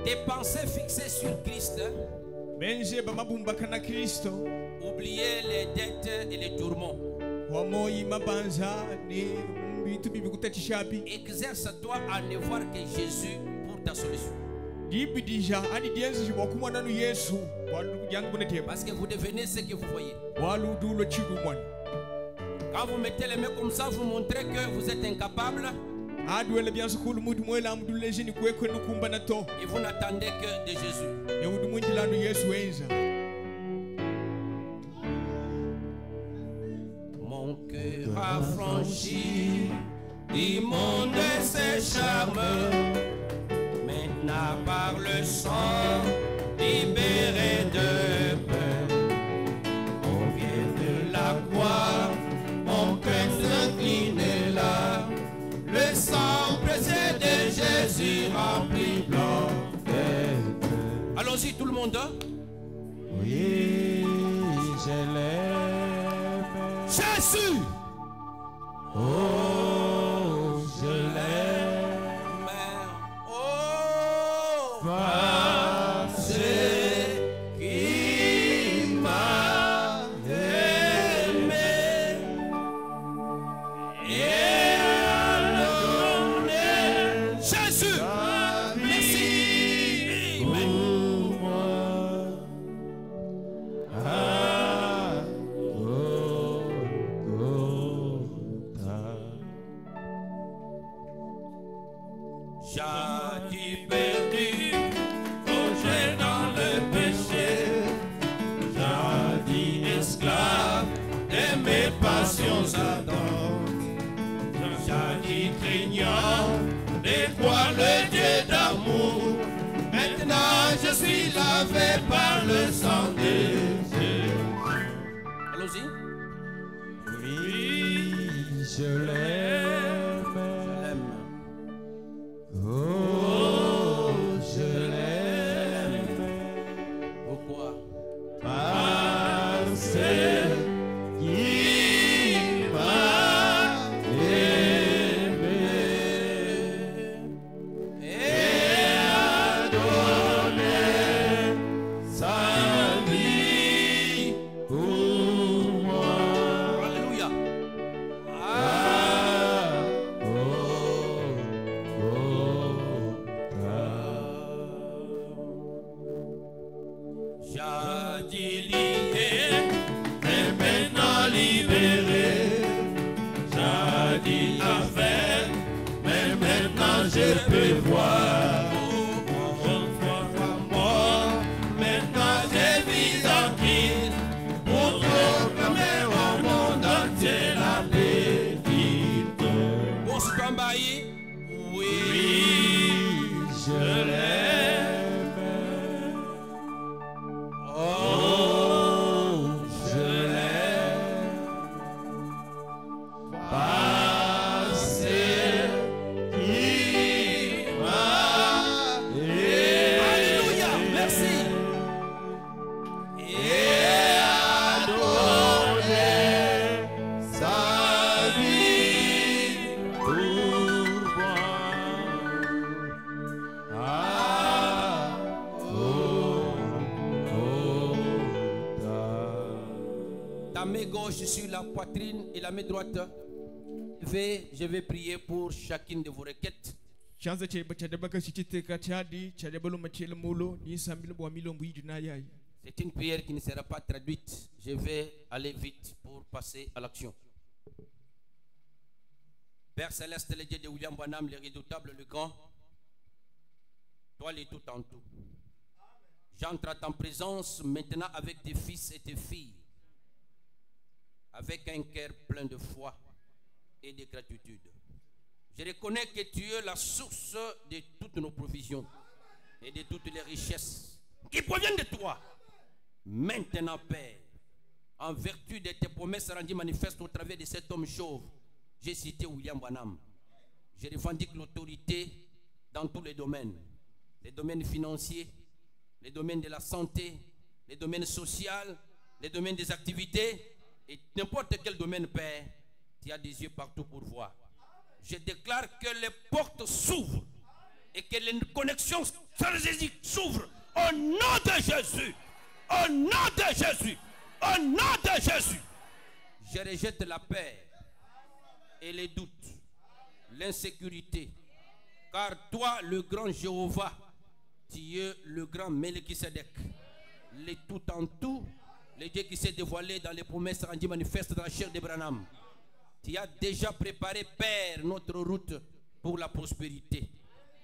Des pensées fixées sur Christ. Oubliez les dettes et les tourments. Exerce-toi à ne voir que Jésus pour ta solution. Parce que vous devenez ce que vous voyez. Quand vous mettez les mains comme ça, vous montrez que vous êtes incapable. Et vous n'attendez que de Jésus. Mon cœur affranchi du monde et ses charmes, maintenant par le sang libéré de peur. On vient de la croix, mon cœur s'incline là. Le sang précieux de Jésus remplit blanc. Allons-y tout le monde. Oui, je l'aime. Jésus. Oh, je l'aime. Oh, parce qu'il m'a aimé et a donné Jésus. sa Merci. vie pour moi. Ah, Golgotha. Jadis perdu, plongé dans le péché, Jadis esclave de mes passions ardentes, jadis craignant de quoi le Dieu d'amour, maintenant je suis lavé par le sang de Jésus. allons-y. Oui, je l'aime. Oh, je l'aime. Pourquoi? Parce qu'il m'a aimé et a donné sa vie pour moi. Alléluia. Ah, Jadis lié, mais maintenant libéré. Jadis aveugle, mais maintenant je peux voir. Autrefois mort, maintenant je vis en Christ. Pour proclamer au monde entier la vérité. Bon, c'est un bailli. Oui. Oui, je l'aime. Oh, je l'aime. Parce qu'il m'a aimé. Alléluia. Merci. Et a donné sa vie pour moi. Ah, Ta main gauche sur la poitrine et la main droite. Je vais prier pour chacune de vos requêtes. C'est une prière qui ne sera pas traduite. Je vais aller vite pour passer à l'action. Père Céleste, le Dieu de William Branham, le redoutable, le grand, toi le tout en tout. J'entre à ta présence maintenant avec tes fils et tes filles, avec un cœur plein de foi et de gratitude. Je reconnais que tu es la source de toutes nos provisions et de toutes les richesses qui proviennent de toi. Maintenant, Père, en vertu de tes promesses rendues manifestes au travers de cet homme chauve, j'ai cité William Branham. Je revendique l'autorité dans tous les domaines financiers, les domaines de la santé, les domaines sociaux, les domaines des activités et n'importe quel domaine, Père, tu as des yeux partout pour voir. Je déclare que les portes s'ouvrent et que les connexions stratégiques s'ouvrent au nom de Jésus. Au nom de Jésus. Au nom de Jésus. Je rejette la peur et les doutes, l'insécurité. Car toi, le grand Jéhovah, tu es le grand Melchisedec, le tout en tout, le Dieu qui s'est dévoilé dans les promesses rendues manifestes dans la chair d'Abraham. Tu as déjà préparé, Père, notre route pour la prospérité.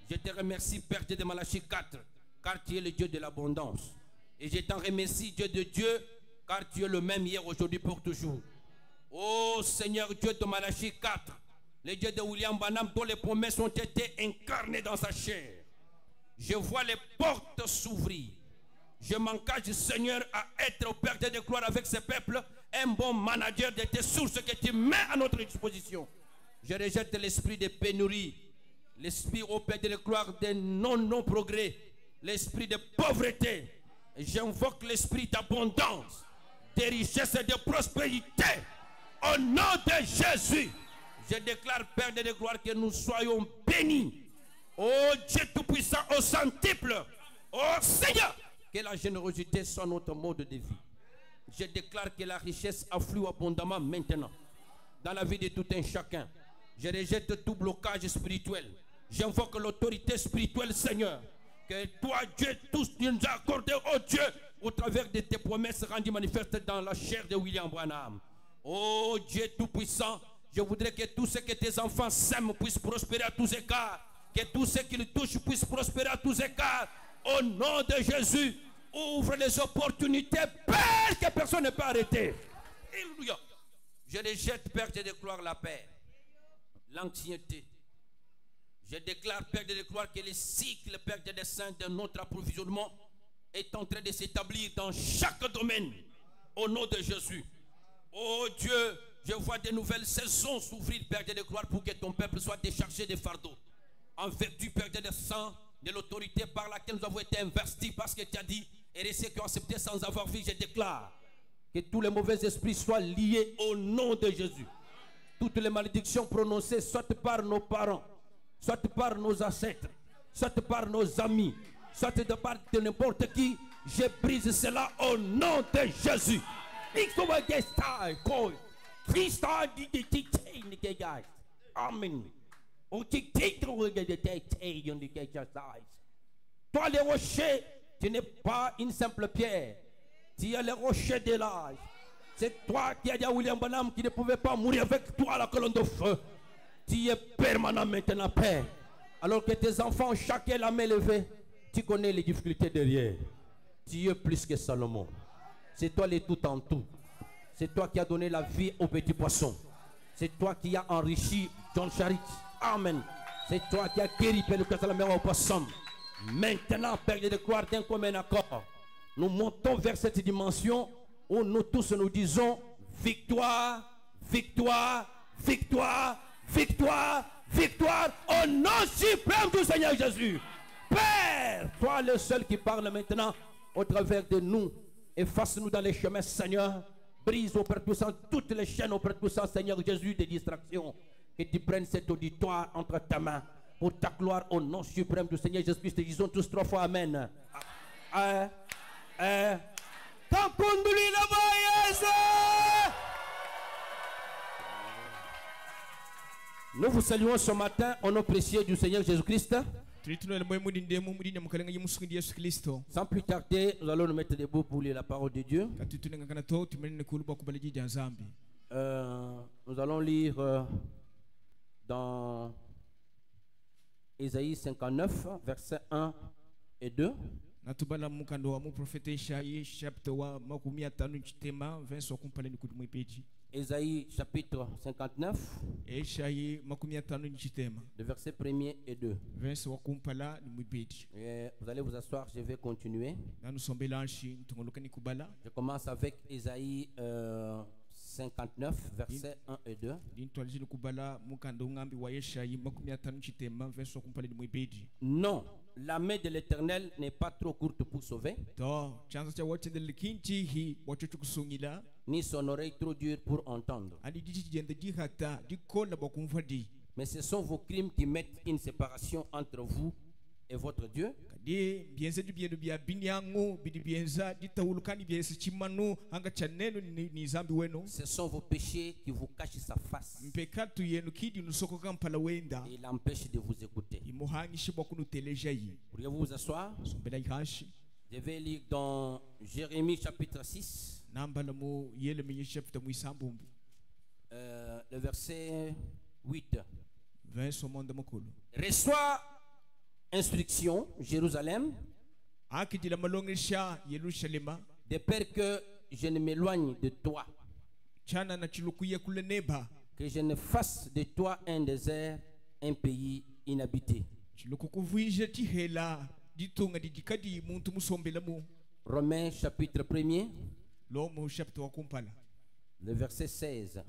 Je te remercie, Père Dieu de Malachie 4, car tu es le Dieu de l'abondance. Et je t'en remercie, Dieu de Dieu, car tu es le même hier, aujourd'hui, pour toujours. Ô Seigneur Dieu de Malachie 4, le Dieu de William Branham, dont les promesses ont été incarnées dans sa chair. Je vois les portes s'ouvrir. Je m'engage, Seigneur, à être au Père de gloire avec ce peuple, un bon manager de tes sources que tu mets à notre disposition. Je rejette l'esprit de pénurie, l'esprit au Père de gloire de non-progrès, l'esprit de pauvreté. J'invoque l'esprit d'abondance, de richesse et de prospérité. Au nom de Jésus, je déclare, Père de gloire, que nous soyons bénis. Oh Dieu Tout-Puissant, au centuple, oh Seigneur, que la générosité soit notre mode de vie. Je déclare que la richesse afflue abondamment maintenant dans la vie de tout un chacun. Je rejette tout blocage spirituel. J'invoque l'autorité spirituelle, Seigneur, que toi, Dieu, tous nous a accordé, oh Dieu, au travers de tes promesses rendues manifestes dans la chair de William Branham. Oh Dieu Tout-Puissant, je voudrais que tout ce que tes enfants sèment puisse prospérer à tous égards. Que tout ce qu'ils touchent puisse prospérer à tous égards. Au nom de Jésus, ouvre les opportunités, Père, que personne ne peut arrêter. Alléluia. Je rejette, Père, de gloire, la paix, l'anxiété. Je déclare, Père de gloire, que le cycle, Père de dessein de notre approvisionnement est en train de s'établir dans chaque domaine. Au nom de Jésus. Oh Dieu, je vois de nouvelles saisons s'ouvrir, Père de gloire, pour que ton peuple soit déchargé des fardeaux. En vertu, Père de sang, de l'autorité par laquelle nous avons été investis, parce que tu as dit, et ceux qui ont accepté sans avoir vu, je déclare que tous les mauvais esprits soient liés au nom de Jésus. Toutes les malédictions prononcées, soit par nos parents, soit par nos ancêtres, soit par nos amis, soit de part de n'importe qui, je brise cela au nom de Jésus. Amen. Toi, les rochers, tu n'es pas une simple pierre. Tu es le rocher de l'âge. C'est toi qui as dit à William Branham qui ne pouvait pas mourir avec toi à la colonne de feu. Tu es permanent maintenant, Père. Alors que tes enfants ont chacun la main levée, tu connais les difficultés derrière. Tu es plus que Salomon. C'est toi le tout en tout. C'est toi qui as donné la vie aux petits poissons. C'est toi qui as enrichi John Charit. Amen. C'est toi qui as guéri Père Lucas à la mer aux poissons. Maintenant, Père de gloire, d'un commun accord, nous montons vers cette dimension où nous tous nous disons victoire, victoire, victoire, victoire, victoire au nom suprême du Seigneur Jésus. Père, toi le seul qui parle maintenant au travers de nous, efface-nous dans les chemins, Seigneur. Brise au Père Tout-Puissant toutes les chaînes au Père Tout-Puissant, Seigneur Jésus, des distractions. Que tu prennes cet auditoire entre ta main pour ta gloire au nom suprême du Seigneur Jésus-Christ. Disons tous 3 fois Amen. Nous vous saluons ce matin au nom précieux du Seigneur Jésus-Christ. Sans plus tarder, nous allons nous mettre debout pour lire la parole de Dieu. Nous allons lire dans Ésaïe 59, versets 1 et 2. Ésaïe chapitre 59, le verset 1er et 2. Et vous allez vous asseoir, je vais continuer. Je commence avec Ésaïe 59, versets 1 et 2. Non, la main de l'Éternel n'est pas trop courte pour sauver, ni son oreille trop dure pour entendre. Mais ce sont vos crimes qui mettent une séparation entre vous est votre Dieu. kadi bienza di bienu bia binyango bidi bienza di tawulukani bienza chimanu anga chaneno ni zambi wenu. Ce sont vos péchés qui vous cachent sa face. Mpekatu yenu kidi nusoko kampala wenda Et il empêche de vous écouter. imuhangishi bokunu telejayi Pourriez-vous vous asseoir? sombela ihashi Je vais lire dans Jérémie chapitre 6, nambala mu yele minyi chapter mu isambumbu le verset 8. verso monda mukulu Reçois instruction, Jérusalem, akidila malongesha Yerusalema de peur que je ne m'éloigne de toi, chana na chilukuye kule neba que je ne fasse de toi un désert, un pays inhabité. chilukukuvuije tihela ditunga didikadi muntu musombela mu Romains chapitre 1er, lo mu chapter wa kumpala le verset 16.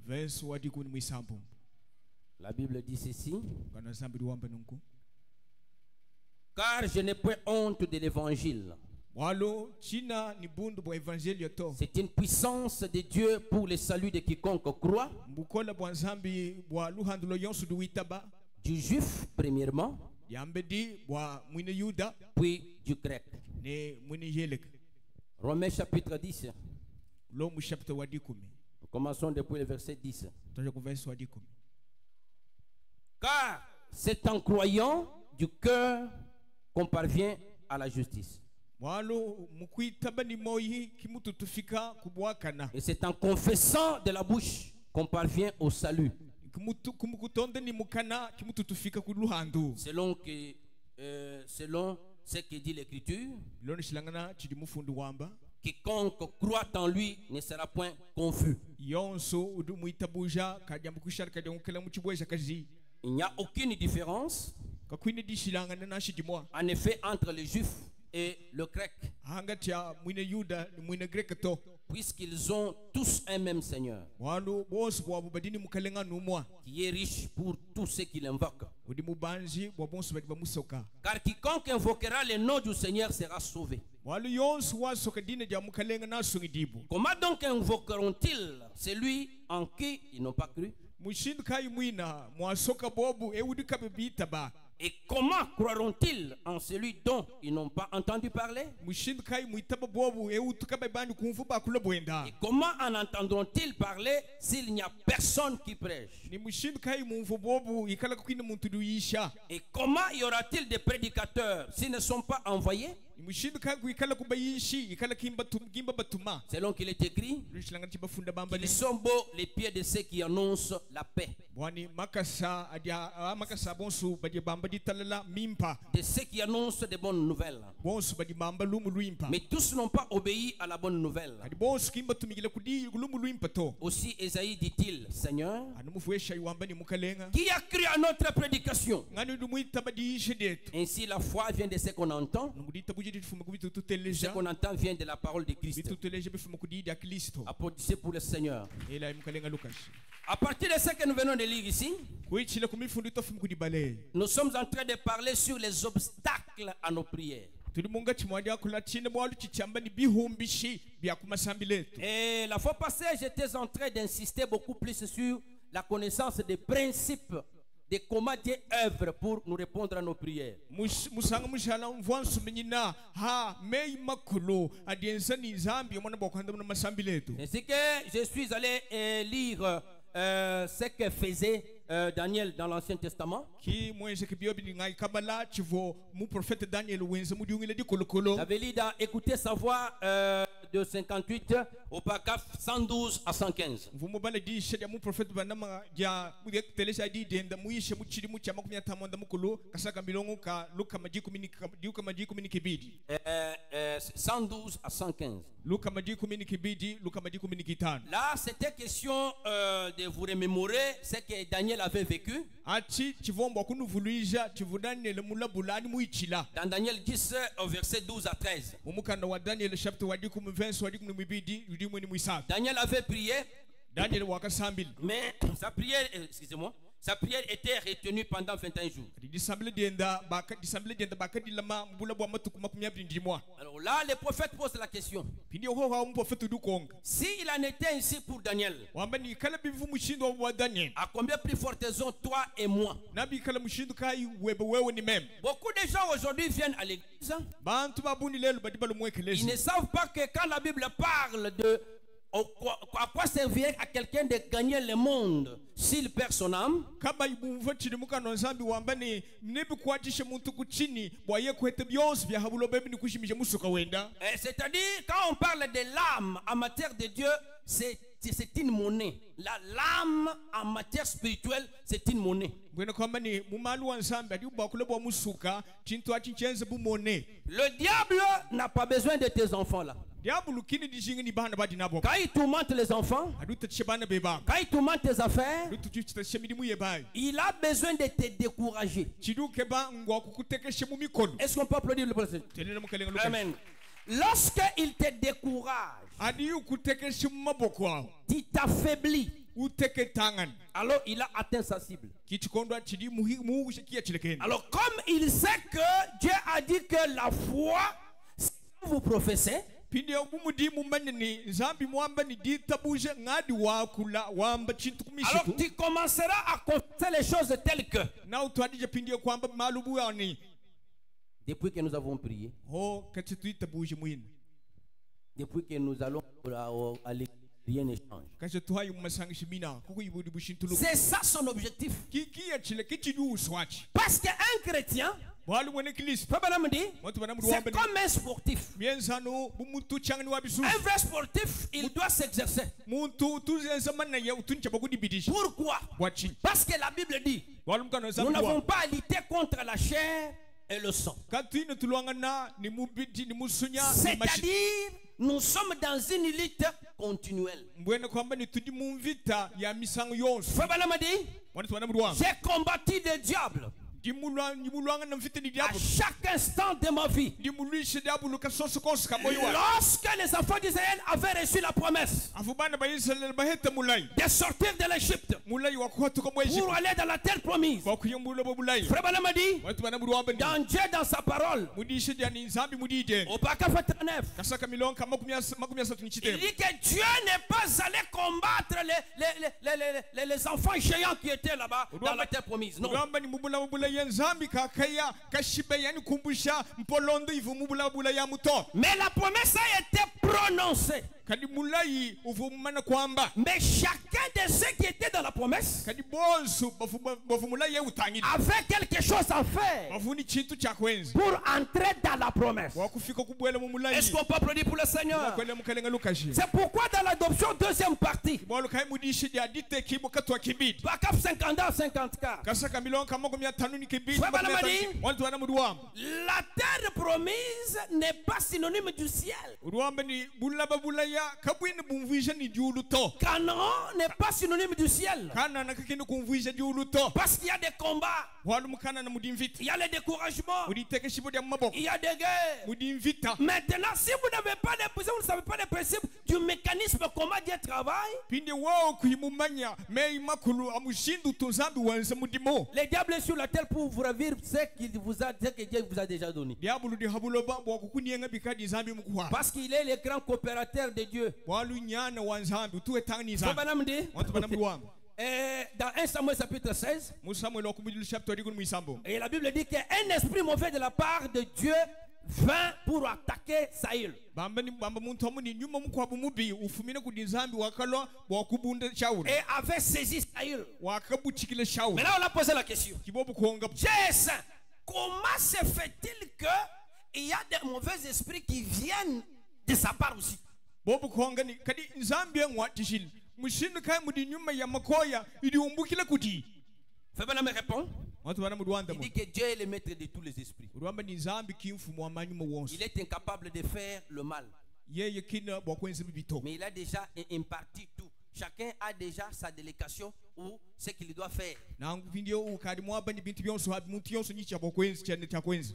verso wadikuni mu isambumbu La Bible dit ceci: kana zambiri wamba nunku car je n'ai point honte de l'évangile. walo china ni bundu bwa evangelio to C'est une puissance de Dieu pour le salut de quiconque croit, mbukola bwa nzambi bwa luhandulo yonsu duwitaba du juif premièrement, yambe di bwa mwine yuda puis du grec. ne mwine yelek Romains chapitre 10. lo mu chapter wa dikumi Nous commençons depuis le verset 10. toja ku verso wa dikumi Car c'est en croyant du cœur qu'on parvient à la justice. walo mukwitaba ni moyi kimutu tufika kubwakana Et c'est en confessant de la bouche qu'on parvient au salut. kimutu kumukutonde ni mukana kimutu tufika ku luhandu Selon ce que dit l'Écriture, loni shilangana chidi mufundu wamba quiconque croit en lui ne sera point confus. yonso udu muitabuja kajambu kushar kajambu kala muchibwesha kazi Il n'y a aucune différence, kakwini di shilangana na shidi mwa en effet, entre les juifs et le grec, hangatia mwine yuda ni mwine greka to puisqu'ils ont tous un même Seigneur, walo bonsu bwa bubadini mukalenga numwa qui est riche pour tous ceux qui l'invoquent. udi mubanji bwa bonsu badi bamusoka Car quiconque invoquera le nom du Seigneur sera sauvé. walo yonsu wasoka dine ja mukalenga na sungi dibu Comment donc invoqueront-ils celui en qui ils n'ont pas cru? mushindu kai mwina mwasoka bobu eudi kabe bitaba Et comment croiront-ils en celui dont ils n'ont pas entendu parler? mushindu kai muitaba bobu eutu kabe bandi kumfu bakula bwenda Et comment en entendront-ils parler s'il n'y a personne qui prêche? ni mushindu kai mumfu bobu ikala kwina muntu duisha Et comment y aura-t-il des prédicateurs s'ils ne sont pas envoyés? ni mushindu kai ikala kubayishi ikala kimba batuma Selon qu'il est écrit, lishilanga chibafunda bamba ils sont beaux les pieds de ceux qui annoncent la paix, bwani makasa adia makasa bonsu badi bamba di talala mimpa de ceux qui annoncent de bonnes nouvelles. bonsu badi bamba lumu luimpa Mais tous n'ont pas obéi à la bonne nouvelle. adi bonsu kimba tumigila kudi lumu luimpa to Aussi Ésaïe dit-il, Seigneur, anu mufuesha iwamba ni mukalenga qui a cru à notre prédication? ngani du muitaba di shedet Ainsi la foi vient de ce qu'on entend, ngudi tabuji di fuma kubitu ce tuteleja qu'on entend vient de la parole de Christ. bitu teleja bifuma kudi da Kristo Applaudissez pour le Seigneur. ela mukalenga lukashi À partir de ce que nous venons de lire ici, kuichila kumifundu tofuma kudi bale nous sommes en train de parler sur les obstacles à nos prières. tuli munga chimwadi akula chine bwalu chichamba ni bihumbishi bya kumasambi letu Et la fois passée, j'étais en train d'insister beaucoup plus sur la connaissance des principes de comment Dieu œuvre pour nous répondre à nos prières. musanga mushala mvansu menyina ha mei makulu adiensa ni zambi mwana bokwanda na masambi letu Ainsi que je suis allé lire ce que faisait Daniel dans l'Ancien Testament. ki mwense kibio bi ngai kabala chivo mu prophète Daniel wense mu diungile di kolokolo J'avais lu dans Écoutez sa voix de 58 au paragraphe 112 à 115. mvumo bale di shedia mu prophète banama ja mu telesa di denda mu yishe mu chiri mu chama kumya tamonda mukulu kasaka milongo ka luka majiku mini kibidi 112 à 115. luka majiku mini kibidi luka majiku mini kitano Là, c'était question de vous remémorer ce que Daniel avait vécu. achi chivombo kunuvuluija chivudaniel mulabulani mu ichila Dans Daniel 10, au verset 12 à 13. umukanda wa Daniel chapter wa diku mu verse wa diku mu bidi udimwe ni muisa Daniel avait prié, Daniel wakasambili mais sa prière, excusez-moi, Sa prière était retenue pendant 21 jours. Alors là, le prophète pose la question. S'il en était ainsi pour Daniel, à combien plus forte raison toi et moi? Beaucoup de gens aujourd'hui viennent à l'église. Ils ne savent pas que quand la Bible parle de à quoi servirait à quelqu'un de gagner le monde s'il perd son âme? C'est-à-dire, quand on parle de l'âme en matière de Dieu, c'est une monnaie. L'âme en matière spirituelle, c'est une monnaie. Le diable n'a pas besoin de tes enfants là. Quand il tourmente les enfants, quand il tourmente tes affaires, il a besoin de te décourager. Est-ce qu'on peut applaudir le prophète? Amen. Lorsqu'il te décourage, tu t'affaiblis, alors il a atteint sa cible. Alors comme il sait que Dieu a dit que la foi, si vous professez, alors tu commenceras à confesser les choses telles que depuis que nous avons prié, depuis que nous allons à l'église, rien ne change. C'est ça son objectif. Parce qu'un chrétien, c'est comme un sportif. Un vrai sportif, il doit s'exercer. Pourquoi? Parce que la Bible dit, nous n'avons pas à lutter contre la chair et le sang. C'est-à-dire, nous sommes dans une lutte continuelle. J'ai combattu le diable à chaque instant de ma vie. Lorsque les enfants d'Israël avaient reçu la promesse de sortir de l'Égypte pour aller dans la terre promise, Frère Branham a dit, dans Dieu, dans sa parole, au Paragraphe 39, il dit que Dieu n'est pas allé combattre les enfants géants qui étaient là-bas dans la terre promise. Non. Mais la promesse a été prononcée. Mais chacun de ceux qui étaient dans la promesse avait quelque chose à faire pour entrer dans la promesse. Est-ce qu'on peut applaudir pour le Seigneur? C'est pourquoi dans l'adoption deuxième partie, Paragraphe 52-54, la terre promise n'est pas synonyme du ciel. Canaan n'est pas synonyme du ciel. Parce qu'il y a des combats, il y a les découragements, il y a des guerres. Maintenant, si vous n'avez pas les principes, vous ne savez pas les principes du mécanisme, comment Dieu travaille, le diable est sur la terre pour vous ravir ce que Dieu vous a déjà donné. Parce qu'il est le grand coopérateur de Dieu. Dans 1 Samuel chapitre 16, et la Bible dit qu'un esprit mauvais de la part de Dieu vint pour attaquer Saül. Et avait saisi Saül. Mais là on a posé la question. Dieu est saint. Comment se fait-il qu'il y a des mauvais esprits qui viennent de sa part aussi? Fabana me répond. Il dit que Dieu est le maître de tous les esprits. Il est incapable de faire le mal. Mais il a déjà imparti tout. Chacun a déjà sa délégation ou ce qu'il doit faire.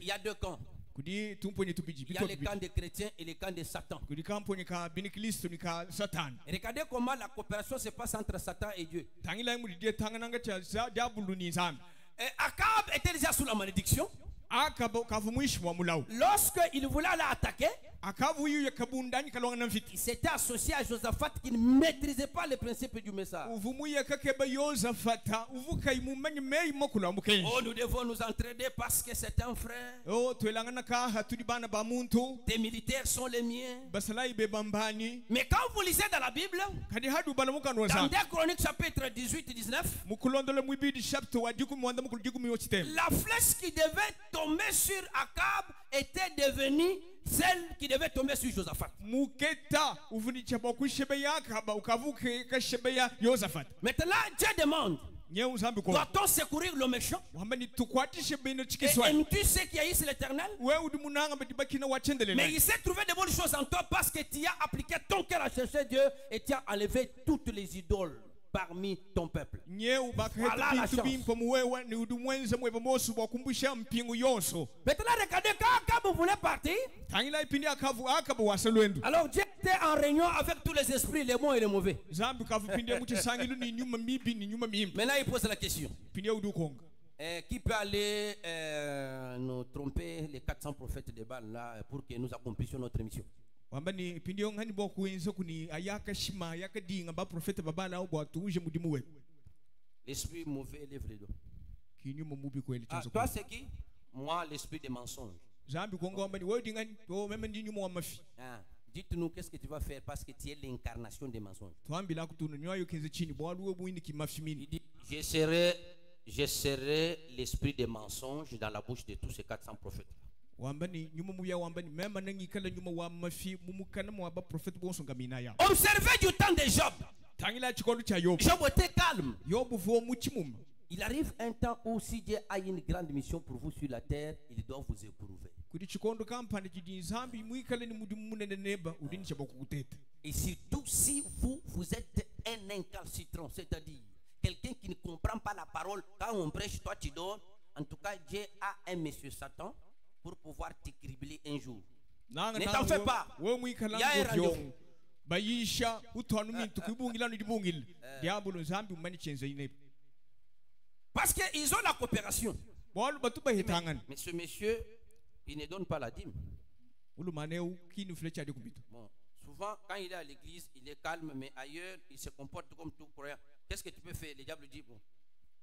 Il y a deux camps. kudi tumponye tupiji Il y a les camps des chrétiens et les camps de Satan. kudi kamponye ka bini kristo ni ka satan Regardez comment la coopération se passe entre Satan et Dieu. tangila mu die tangananga cha diabulu ni nzambi Et Akab était déjà sous la malédiction. akabo kavumuishi wa mulao Lorsque il voulait aller attaquer, akavu yu yakabundani kalonga na mfiti il s'était associé à Josaphat qui ne maîtrisait pas les principes du message. uvumuye kakeba yozafata uvuka imumanyi mei mokula mukenji Oh, nous devons nous entraider parce que c'est un frère. oh twelangana ka hatuli bana ba muntu Tes militaires sont les miens. basalai be bambani Mais quand vous lisez dans la Bible, kadi hadu bana mukano dans za 2 Chroniques chapitre 18-19, mukulondole mwibidi chapter wa diku mwanda mukulu diku miyochitem la flèche qui devait tomber sur Akab était devenue celle qui devait tomber sur Josaphat. muketa uvuni chabo kushebe yakaba ukavuke kashebe ya Yosafat Maintenant, Dieu demande, nye uzambi ko doit-on secourir le méchant? wambani tukwatishe bino Et chikiswa aimes-tu ceux qui haïssent l'Éternel? we udimunanga badibaki na Mais wachendelele il s'est trouvé de bonnes choses en toi parce que tu as appliqué ton cœur à chercher Dieu et tu as enlevé toutes les idoles parmi ton peuple. nye Voilà ubakaheta la bintu chance. bimpo muwewa ni udumwenza mweba mosu wakumbusha mpingu yoso Maintenant, regardez, quand Akab voulait partir, tangila ipindi akavu akaba wasalwendu alors Dieu était en réunion avec tous les esprits, les bons et les mauvais. zambi kavu pindi ya muchisangilu ni nyuma mibi ni nyuma mimbi Maintenant, il pose la question. pindi ya udukonga Qui peut aller nous tromper les 400 prophètes de Baal là pour que nous accomplissions notre mission? wambani pindi yo ngani bo kuenza kuni ayaka shima ayaka dinga ba profeta babala au bwatu uje mudimu we L'esprit mauvais lève les doigts. kinyuma mubi kweli Ah, chanzo toi, c'est qui? Moi, l'esprit des mensonges. zambi konga wambani wewe dingani to meme ndi nyuma wa mafi Ah, dites-nous qu'est-ce que tu vas faire parce que tu es l'incarnation des mensonges. twambi la kutunu nyayo kenze chini bwalu we muindi kimafi Il mini dit, je serai l'esprit des mensonges dans la bouche de tous ces 400 prophètes. wambani nyuma muya wambani mema nangi kala nyuma wa mafi mumukana mu ba profeta bonso ngamina ya Observez du temps de Job. tangila chikondo cha yobu Job était calme. yobu vo muchimum Il arrive un temps où si Dieu a une grande mission pour vous sur la terre, il doit vous éprouver. kuti chikondo kampande chidi zambi muikale ni mudimu munene neba udini chabo kukuteta Et surtout si vous êtes un incalcitrant, c'est-à-dire quelqu'un qui ne comprend pas la parole, quand on prêche, toi tu dors. En tout cas, Dieu a un monsieur Satan pour pouvoir te cribler un jour. nanga Ne t'en fais pas. we muikala Il y a un ngo rendez-vous. bayisha utwanu mintu kubungila no dibungil diabolo zambi umani chenze ine Parce qu'ils ont la coopération. bwalu batuba hitangana Mais ce monsieur, il ne donne pas la dîme. ulu maneu kinu flecha de kumbito Bon, souvent, quand il est à l'église, il est calme, mais ailleurs, il se comporte comme tout croyant. Qu'est-ce que tu peux faire? Le diable dit, bon,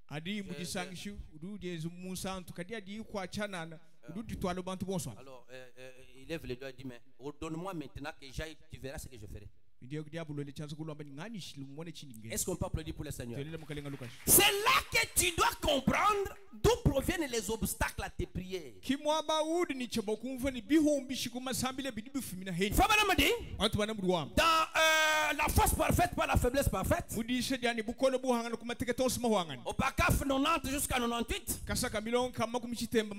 adi mujisangishu udu jesu musa tukadi adi kwa chanana udu ditwalo bantu bonso alors il lève les doigts et dit, mais donne-moi maintenant que j'aille, tu verras ce que je ferai. ndio diabolo le chanzo kulamba ngani shilu muone chini ngene Est-ce qu'on peut applaudir pour le Seigneur? telele mukalenga lukash C'est là que tu dois comprendre d'où proviennent les obstacles à tes prières. kimwaba udi ni chabo kumva ni bihumbi shikuma sambile bidibu fumina heni Fabana me dit, watu bana mudwam dans la force parfaite, pas la faiblesse parfaite, mudi shediani bukolo buhangana kumateke tonse mahwangana au PACAF 90 jusqu'à 98, kasaka milonka makumishitemba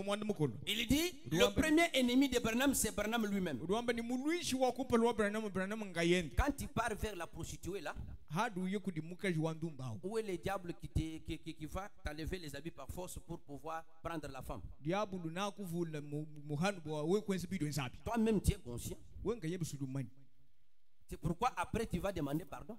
mwanda mukolo il dit, le premier ennemi de Branham, c'est Branham lui-même. udwamba ni mulwishi wa kupa lwa branham ngayenda Quand tu pars vers la prostituée là, hadu yo kudimuka jwandu mbao où est le diable qui va t'enlever les habits par force pour pouvoir prendre la femme? diabulu na kuvula muhanu bwa we kwenze bido nzabi Toi-même, tu es conscient. we ngayebu sudumani C'est pourquoi après tu vas demander pardon.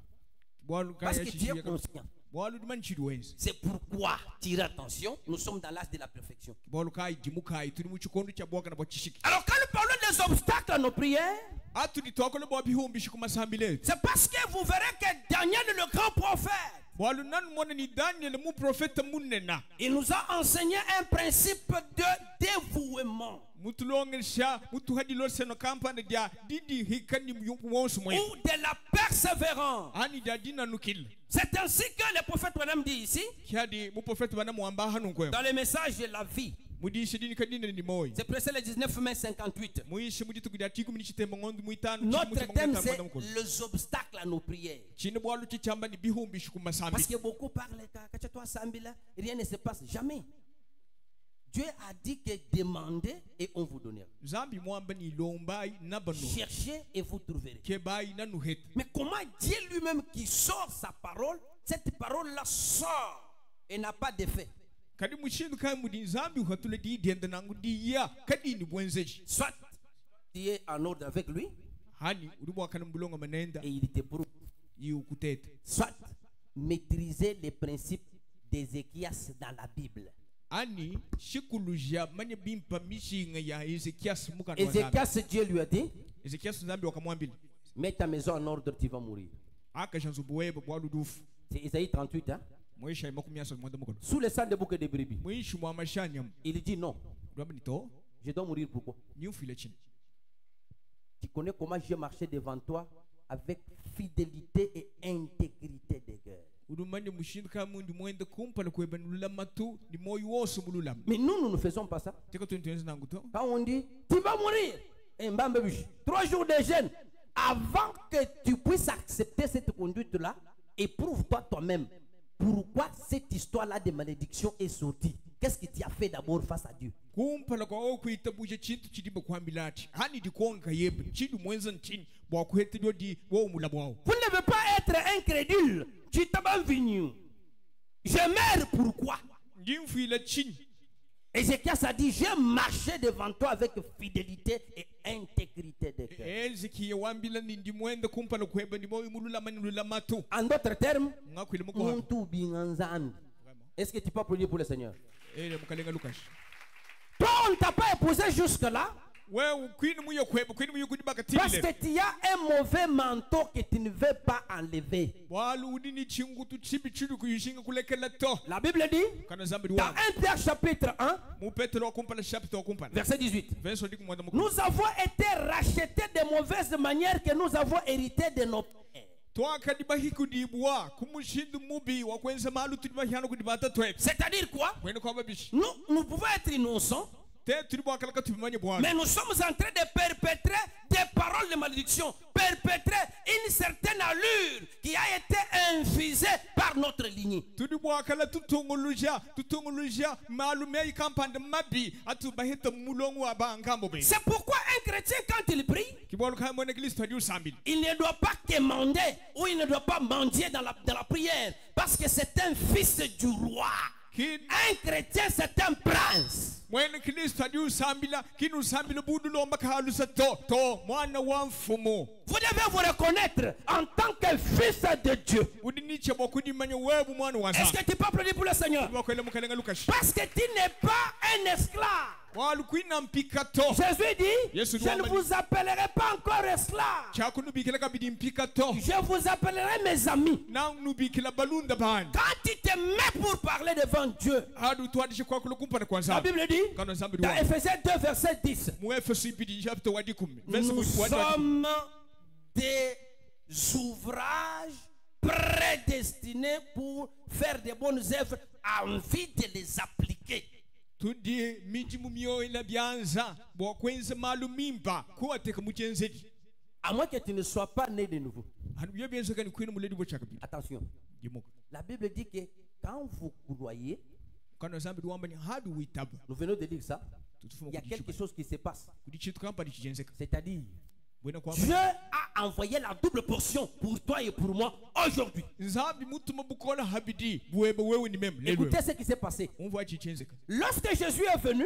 bwalu Parce kaya que tu es shishi conscient. bwalu dumani chidwenze C'est pourquoi, tire attention, nous sommes dans l'âge de la perfection. bwalu kai jimukai tuli mu chikondo cha bwaka na bwachishiki Alors quand nous parlons des obstacles à nos prières, atu ditwakole bwa bihumbi shikuma sambile c'est parce que vous verrez que Daniel, le grand prophète, bwalu nanu mwana ni Daniel mu profeta munena il nous a enseigné un principe de dévouement mutulongesha mutuhadilo seno kampande dia didi hikani mwonsu mwe ou de la persévérance. ani dia dina nukil C'est ainsi que le prophète Branham dit ici, kiadi mu profeta bana muamba hanu kwe dans le message de la vie. mudishi dini kadina ni moy C'est pressé le 19 mai 58. muishi muditu kudi atiku minichitemba ngondu muitano Notre thème, c'est les obstacles à nos prières. chine bwalu chichamba ni bihumbi shikuma sambi Parce que beaucoup parlent, quand toi Sambila, rien ne se passe. Jamais. Dieu a dit que demandez et on vous donnera. zambi mwamba ni lombai nabano Cherchez et vous trouverez. kebai nanu het Mais comment Dieu lui-même qui sort sa parole, cette parole-là sort et n'a pas d'effet? kadi mushindu kai mudi nzambi uhatule di dienda nangu di ya kadi ni bwenzeji Soit tu es en ordre avec lui hani ulimu kana mbulonga manenda et il te prouve. yukutete Soit maîtriser les principes d'Ézéchias dans la Bible. ani shikuluja manye bimpa mishinga ya Ezekias mukana wa zambi Ézéchias, Dieu lui a dit, Ezekias zambi wakamwambia mets ta maison en ordre, tu vas mourir. aka janzu buweba bwaludufu C'est Isaïe 38, hein? mwisha makumyasa mwanda mukolo Sous le sang des boucs et des brebis. mwishu mwa mashanyam Il dit non, ndwamba nito je dois mourir pourquoi? nyumfile chini Tu connais comment j'ai marché devant toi avec fidélité et intégrité de cœur. udumanye mushindu ka mundu mwenda kumpala kweba nulula matu ni moyo wose mululama Mais nous ne faisons pas ça. teka tuntenze nangu to Quand on dit, tu vas mourir, et mbambe biche, 3 jours de jeûne, avant que tu puisses accepter cette conduite-là, éprouve-toi toi-même. Pourquoi cette histoire-là de malédiction est sortie? Qu'est-ce que tu as fait d'abord face à Dieu? kumpala kwa okuitabuje chintu chidimba kwambilati hani dikonga yebe chidu mwenza nchini bwakuhetedwa di wo mulabwawo Vous ne devez pas être incrédule. Tu t'as venu. Je meurs pourquoi? ndimfile chini Ézéchias a dit, j'ai marché devant toi avec fidélité et intégrité de cœur. Ezekiya wambila ndi mwenda kumpala kweba ndi moyo mululama ni mululama tu En d'autres termes, ngakwile mukwa Muntu binganzani. Est-ce que tu peux applaudir pour le Seigneur? mukalenga lukashi Toi, on ne t'a pas épousé jusque-là wewe kwini muyo kweba kwini muyo kudibaka parce tibile que tu as un mauvais manteau que tu ne veux pas enlever. walu udini chingutu chibi chidu kuyishinga kulekela to La Bible dit, kana zambi dans wa 1 Pierre chapitre 1, mu petero kumpala chapitre kumpala verset 18, verso ndiku mwanda mukulu nous avons été rachetés de mauvaises manières que nous avons héritées de nos pères. twakadibahi kudibwa kumushindu mubi wakwenza malu tudibahana kudibata twebe C'est-à-dire quoi? kwene kwa babishi Nous pouvons être innocents, te tudibwa kalaka tubimanye bwana mais nous sommes en train de perpétrer des paroles de malédiction, perpétrer une certaine allure qui a été infusée par notre lignée. tudibwa kala tutunguluja malu meyi kampande mabi atubahita mulongo abangambo be C'est pourquoi un chrétien, quand il prie, kibolo kaya mwene kristo adi usambili il ne doit pas quémander ou il ne doit pas mendier dans la prière parce que c'est un fils du roi. Un chrétien, c'est un prince. mwene kristo adi usambila kinu usambila budu lomba kahalusa to mwana wa mfumu Vous devez vous reconnaître en tant que fils de Dieu. udiniche bokudimanya webu mwana wa Est-ce que tu peux applaudir pour le Seigneur? bakwele mukalenga lukashi Parce que tu n'es pas un esclave. walu kwina mpika to Jésus dit, Yes, je ne vous appellerai pas encore esclave. chakunubikila kabidi mpika to Je vous appellerai mes amis. nanubikila balunda bani Quand tu te mets pour parler devant Dieu, hadu twadishe kwakula kumpana kwa la zambi Bible dit, kana zambi dans wa Ephésiens 2, verset 10, mu Efeso ibidi chapter wadi 10 nous sommes des ouvrages prédestinés pour faire de bonnes œuvres en vue de les appliquer. tudi miji mu myoyo ila byanza bwakwenza malu mimba kuwateka muchenzedi À moins que tu ne sois pas né de nouveau. hanu byo byenza ni kwina muledi bochaka bi Attention, jimuka la Bible dit que quand vous croyez, kana zambi wamba ni hadu witaba nous venons de lire ça, tutufuma il y a quelque chose qui se passe. kudichitu kampani chijenzeka C'est-à-dire, bwena kwa Dieu a envoyé la double portion pour toi et pour moi aujourd'hui. nzambi mutuma bukola habidi buwebe wewe ni mem lelo Écoutez ce qui s'est passé. umva chichenzeka Lorsque Jésus est venu,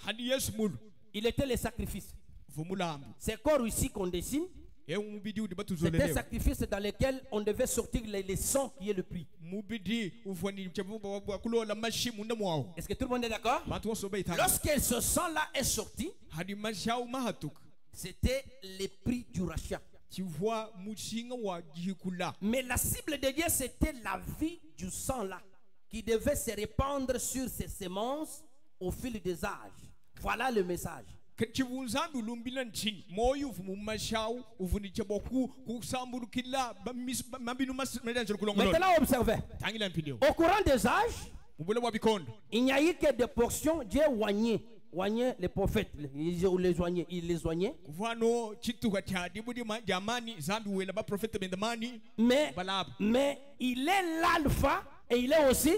hadi yesu mulu il était le sacrifice. vumulambu C'est corps ici qu'on dessine. mubidi udi C'est un batuzolelewa sacrifice dans lequel on devait sortir les sons qui est le prix. mubidi ufani chabuba bakulola mashimu ndamwawo Est-ce que tout le monde est d'accord? bantu bose bayitanga Lorsque ce sang-là est sorti, hadi mashau mahatuka c'était le prix du rachat. chivwa mushinga wa jikula Mais la cible de Dieu, c'était la vie du sang-là qui devait se répandre sur ses semences au fil des âges. Voilà le message. chivunzambi ulumbila nchini moyo uvu mumashau uvuni chaboku kusambulukila mabinu madanjalo kulongolola Maintenant, observez. tangila mpilio Au courant des âges, mubule wa bikondo il n'y a eu que des portions. Dieu oignait les prophètes. Il les oignait. kuvano chituka cha dibudi jamani zambi wela ba profeta bendamani balaba Mais il est l'alpha et il est aussi.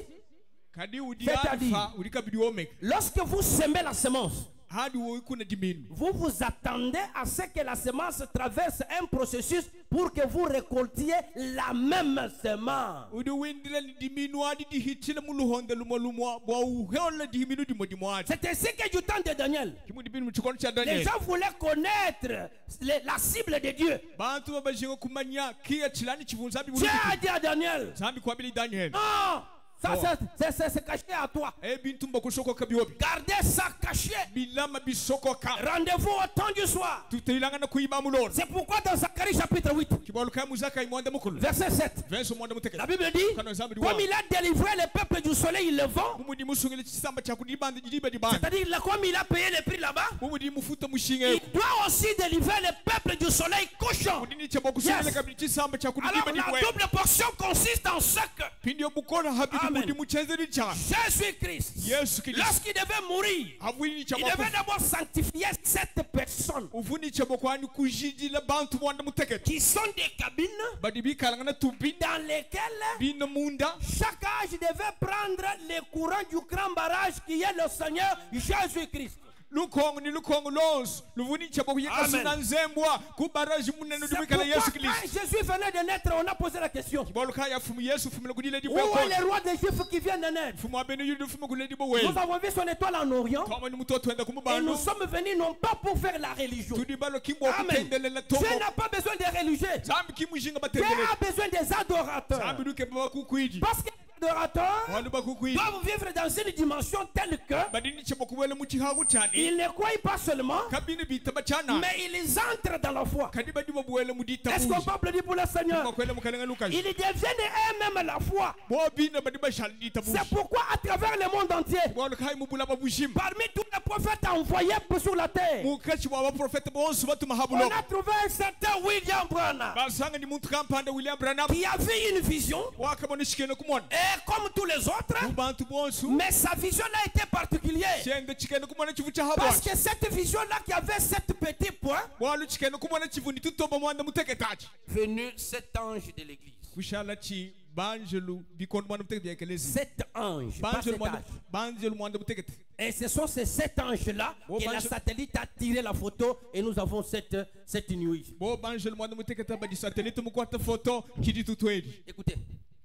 kadi udi C'est-à-dire, alfa udi kabidi omega lorsque vous semez la semence, hadi wowe kuna diminu Vous vous attendez à ce que la semence traverse un processus pour que vous récoltiez la même semence. udi windira ni diminu adi dihitila muluhonda lumwa bwa uheola diminu dimodi C'est ainsi que du temps de Daniel, kimu diminu muchikono cha les Daniel gens voulaient connaître la cible de Dieu. bantu babajinga kumanya kia chilani chivunzabi Dieu a dit à Daniel, zambi kwa bili Daniel non, ça c'est caché à toi. bintu mbakosoko kabiobi Gardez ça caché. bilama bisokoka Rendez-vous au temps du soir. tuteilangana kuiba mulolo C'est pourquoi dans Zacharie chapitre 8, kibaluka muzaka imwanda mukulu verset 7, verso mwanda muteke la Bible dit, comme il a délivré le peuple du soleil levant, mumudi musungile chisamba cha kudibanda jidiba dibanda c'est-à-dire comme il a payé le prix là-bas, mumudi mufuta il mushinge doit aussi délivrer le peuple du soleil couchant. mudini cha bokusungile Yes. kabili chisamba cha Alors kudiba la dibwe double portion consiste en ce que pindio bukona habidi Amen. mudi muchezeri cha Jésus-Christ, Yesu Kristo lorsqu'il devait mourir, avuni cha il devait d'abord sanctifier 7 personnes uvuni cha bokwani kujidila bantu mwanda muteke qui sont des cabines badibi kalangana tubi dans lesquelles bina munda chaque âge devait prendre les courants du grand barrage qui est le Seigneur Jésus-Christ. lukongo ni lukongo lonso luvuni cha bokuyeka Amen. sina nzembwa kubaraji munene C'est dibikala pourquoi Yesu quand Kristo Jésus venait de naître, on a posé la question. boluka ya fumu Yesu fumu kudile Où dibwe est le roi des Juifs qui vient de naître? fumu abene yudu fumu kudile dibwe Nous avons vu son étoile en Orient kama ni mtoto wenda et kumubano nous sommes venus non pas pour faire la religion. tudibalo kimbo Amen. kutendelela Dieu tombo n'a pas besoin des religieux. zambi kimujinga Dieu batendele a besoin des adorateurs. zambi duke bakukwiji Parce que les adorateurs wanu bakukwiji doivent vivre dans une dimension telle que badini cha bokuwele muchihagu chani ils ne croient pas seulement, kabini bitaba chana mais ils entrent dans la foi. kadiba dibo buwele mudita Est-ce qu'on peut applaudir pour le Seigneur? bakwele mukalenga lukaji Ils deviennent eux-mêmes la foi. bo bina badiba shalita bushi C'est pourquoi à travers le monde entier, boluka mubula babushim parmi tous les prophètes envoyés sur la terre, mukachi wa baprofeta bonsu batuma on habulo a trouvé un certain William Branham basanga ni muntu kampanda William Branham qui avait une vision, wakamona shikene kumona et comme tous les autres, bantu bonsu mais sa vision-là était particulière. chende chikene kumona chivu cha Parce habwa que cette vision-là qui avait 7 petits points, bwalu chikene kumona chivu ni tutoba mwanda muteketachi venu 7 anges de l'église. kushala chi banjelu bikondo mwanda muteketa byakelezi 7 anges, pas 7 âges. banjelu mwanda muteketa Et ce sont ces 7 anges-là Oh, que la bange- satellite a tiré la photo et nous avons cette nuit. bo banjelu mwanda muteketa badi satellite mukwata photo kidi tutweli Écoutez,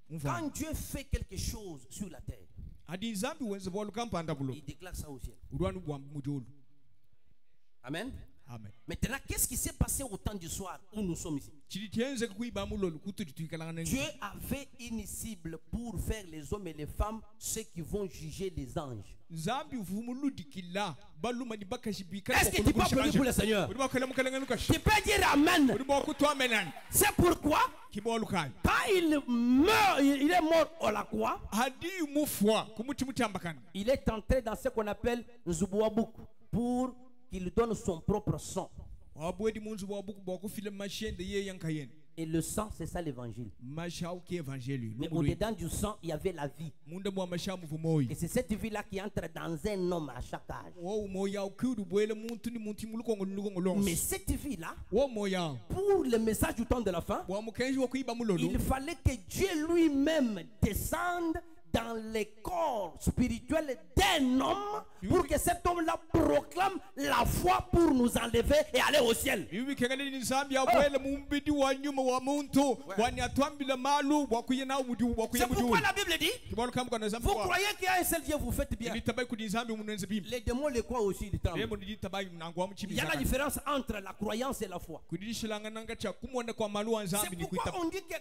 Mva. quand Dieu fait quelque chose sur la terre, adi zambi wenze bwalu kampanda bulo il déclare ça au ciel. urwanu bwa mujulu Amen. amen Maintenant, qu'est-ce qui s'est passé au temps du soir où nous sommes ici? chidi tienze kuiba mulolo kutudi tuikalanga Dieu avait une cible pour faire les hommes et les femmes ceux qui vont juger les anges. zambi vumuludikila baluma ni bakashibika Est-ce que tu peux applaudir pour le Seigneur? uri bakala mukalanga lukashi Tu peux dire Amen. uri bakutwa menani C'est pourquoi, kibolukai quand il meurt, il est mort à la croix, hadi mufwa kumuti mutambakana il est entré dans ce qu'on appelle Nzubuabuk pour qu'il donne son propre sang. wabwedi munzu bwa buku bwa kufile mashende ye yankayene Et le sang, c'est ça l'évangile. mashau ki evangeli Mais au-dedans du sang, il y avait la vie. munda mwa mashamu vumoyi Et c'est cette vie-là qui entre dans un homme à chaque âge. wo moya ukidu bwele muntu ni muntu mulukongo longo Mais cette vie-là, wo moya pour le message du temps de la fin, bwa mukenji wo kuiba mulolo il fallait que Dieu lui-même descende dans les corps spirituels d'un homme pour que cet homme-là proclame la foi pour nous enlever et aller au ciel. ibi kengani ni zambi ya bwele mumbidi wa nyuma wa muntu wani atwambila malu bwa kuyena umudi bwa C'est kuyena pourquoi la Bible dit, kibolu kam kana zambi vous wa croyez qu'il y a un seul Dieu, vous faites bien. ni tabai kudi zambi munenze bim Les démons les croient aussi, ils tremblent. demo ni tabai nangwa Il mchibi y a la différence entre la croyance et la foi. kudi shilanga nanga cha kumwona kwa malu wa C'est zambi ni kuita pourquoi on dit que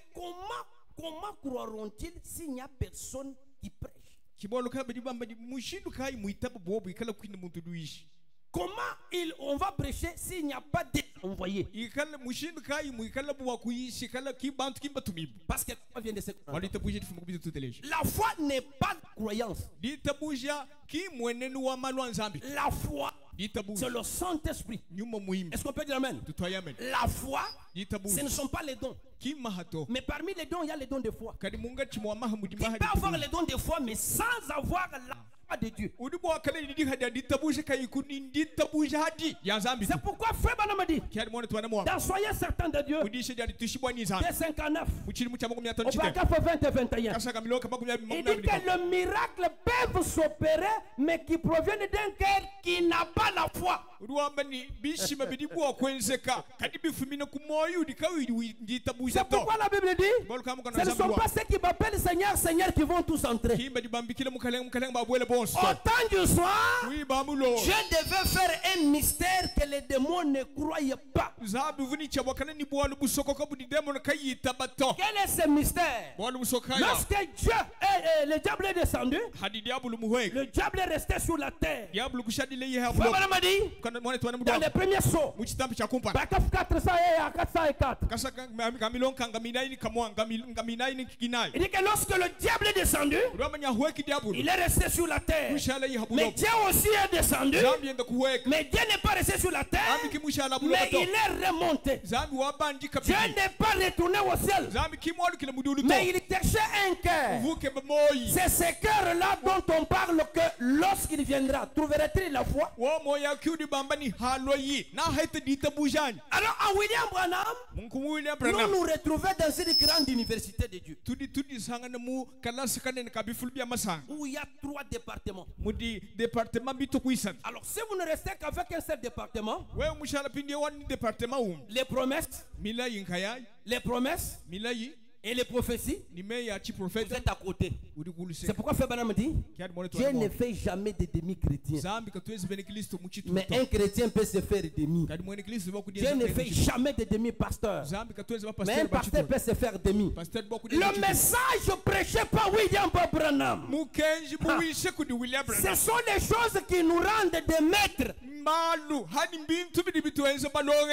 comment croiront-ils s'il n'y a personne qui prêche? kibolu kam bidi bamba di mushindu kai muitabu bobu ikala kwini muntu duishi Comment on va prêcher s'il n'y a pas d'envoyé? ikala mushindu kai mu ikala buwa kuishi kala kibantu kimbatumibu Parce que on vient de se walita buje tifumu kubizu tuteleje la foi n'est pas croyance. ditabuja ki mwenenu wa malu wa zambi La foi, ditabuja c'est le Saint-Esprit. nyuma muhimu Est-ce qu'on peut dire Amen? tutwayamen La foi, ce ditabuja ne sont pas les dons. ki mahato Mais parmi les dons, il y a les dons de foi. kadi munga chimwa mahamudi Tu peux avoir les dons de foi, mais sans avoir la foi pas de Dieu. C'est pourquoi Frère Branham dit, dans Soyez certains de Dieu, dès 59, au paragraphe 20 et 21, il dit que le miracle peut s'opérer, mais qui proviennent d'un cœur qui n'a pas la foi. C'est pourquoi la Bible dit, ce ne sont pas ceux qui m'appellent Seigneur, Seigneur qui vont tous entrer. Au temps du soir, Dieu devait faire un mystère que les démons ne croyaient pas. Quel est ce mystère? Lorsque Dieu le diable est descendu, le diable est resté sur la terre. Frère m'a dit, dans les premiers sauts, paragraphe 404, il dit que lorsque le diable est descendu, il est resté sur la terre. Mais Dieu aussi est descendu. Mais Dieu n'est pas resté sur la terre, mais il est remonté. Dieu n'est pas retourné au ciel, mais il cherchait un cœur. C'est ce cœur-là dont on parle que lorsqu'il viendra, trouverait-il la foi? Alors à William Branham, nous nous retrouvons dans une grande université de Dieu où il y a 3 départements. Alors si vous ne restez qu'avec un seul département, les promesses, et les prophéties, vous êtes à côté. C'est pourquoi Frère Branham dit, Dieu ne fait jamais de demi-chrétiens. Mais un chrétien peut se faire demi. Dieu ne fait jamais de demi-pasteur. Mais un pasteur peut se faire demi. Le message prêché par William Branham, ce sont les choses qui nous rendent des maîtres.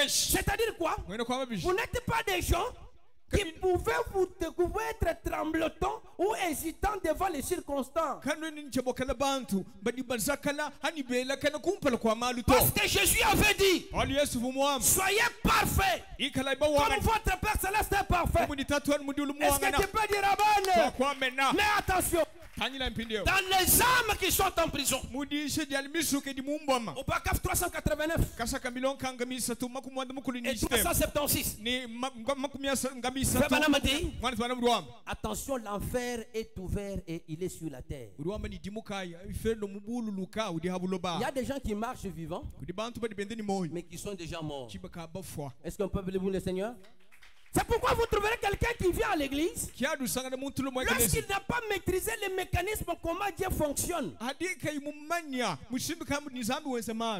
C'est-à-dire quoi? Vous n'êtes pas des gens qui pouvaient vous être tremblotants ou hésitants devant les circonstances. Parce que Jésus avait dit, soyez parfaits comme votre Père Céleste est parfait. Est-ce que tu peux dire amen? Mais attention, dans les âmes qui sont en prison, au paragraphe 389 et 376, Frère Branham dit, attention, l'enfer est ouvert et il est sur la terre. Il y a des gens qui marchent vivants, mais qui sont déjà morts. Est-ce qu'on peut bénir le Seigneur? C'est pourquoi vous trouverez quelqu'un qui vient à l'église, lorsqu'il n'a pas maîtrisé les mécanismes, comment Dieu fonctionne,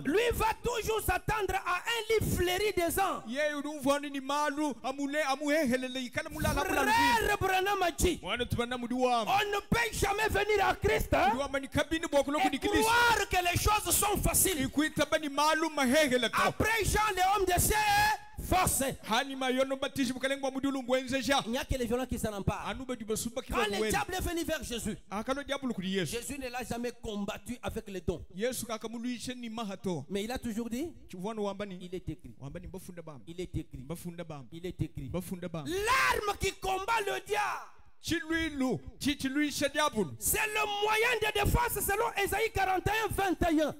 lui va toujours s'attendre à un lit fleuri des ans. Frère Branham a dit, on ne peut jamais venir à Christ et croire que les choses sont faciles. Après Jean, l'homme de ciel, force. Il n'y a que les violents qui s'en emparent. Quand le diable est venu vers Jésus, Jésus ne l'a jamais combattu avec les dons. Mais il a toujours dit, il est écrit. Il est écrit. Il est écrit. L'arme qui combat le diable, c'est le moyen de défense selon Ésaïe 41, 21.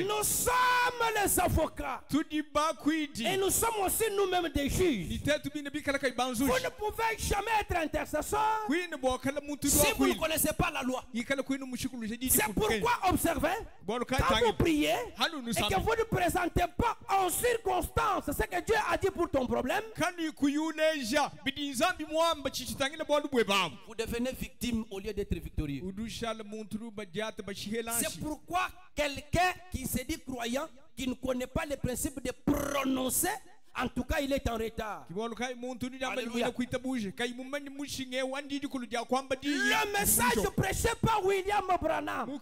Nous sommes les avocats. Et nous sommes aussi nous-mêmes des juges. Vous ne pouvez jamais être intercesseur si vous ne connaissez pas la loi. C'est pourquoi observez, quand vous priez et que vous ne présentez pas en circonstance ce que Dieu a dit pour ton problème, vous devenez victime au lieu d'être victorieux. C'est pourquoi quelqu'un qui se dit croyant, qui ne connaît pas les principes de prononcer, en tout cas il est en retard. Alléluia. Le message prêché par William Branham,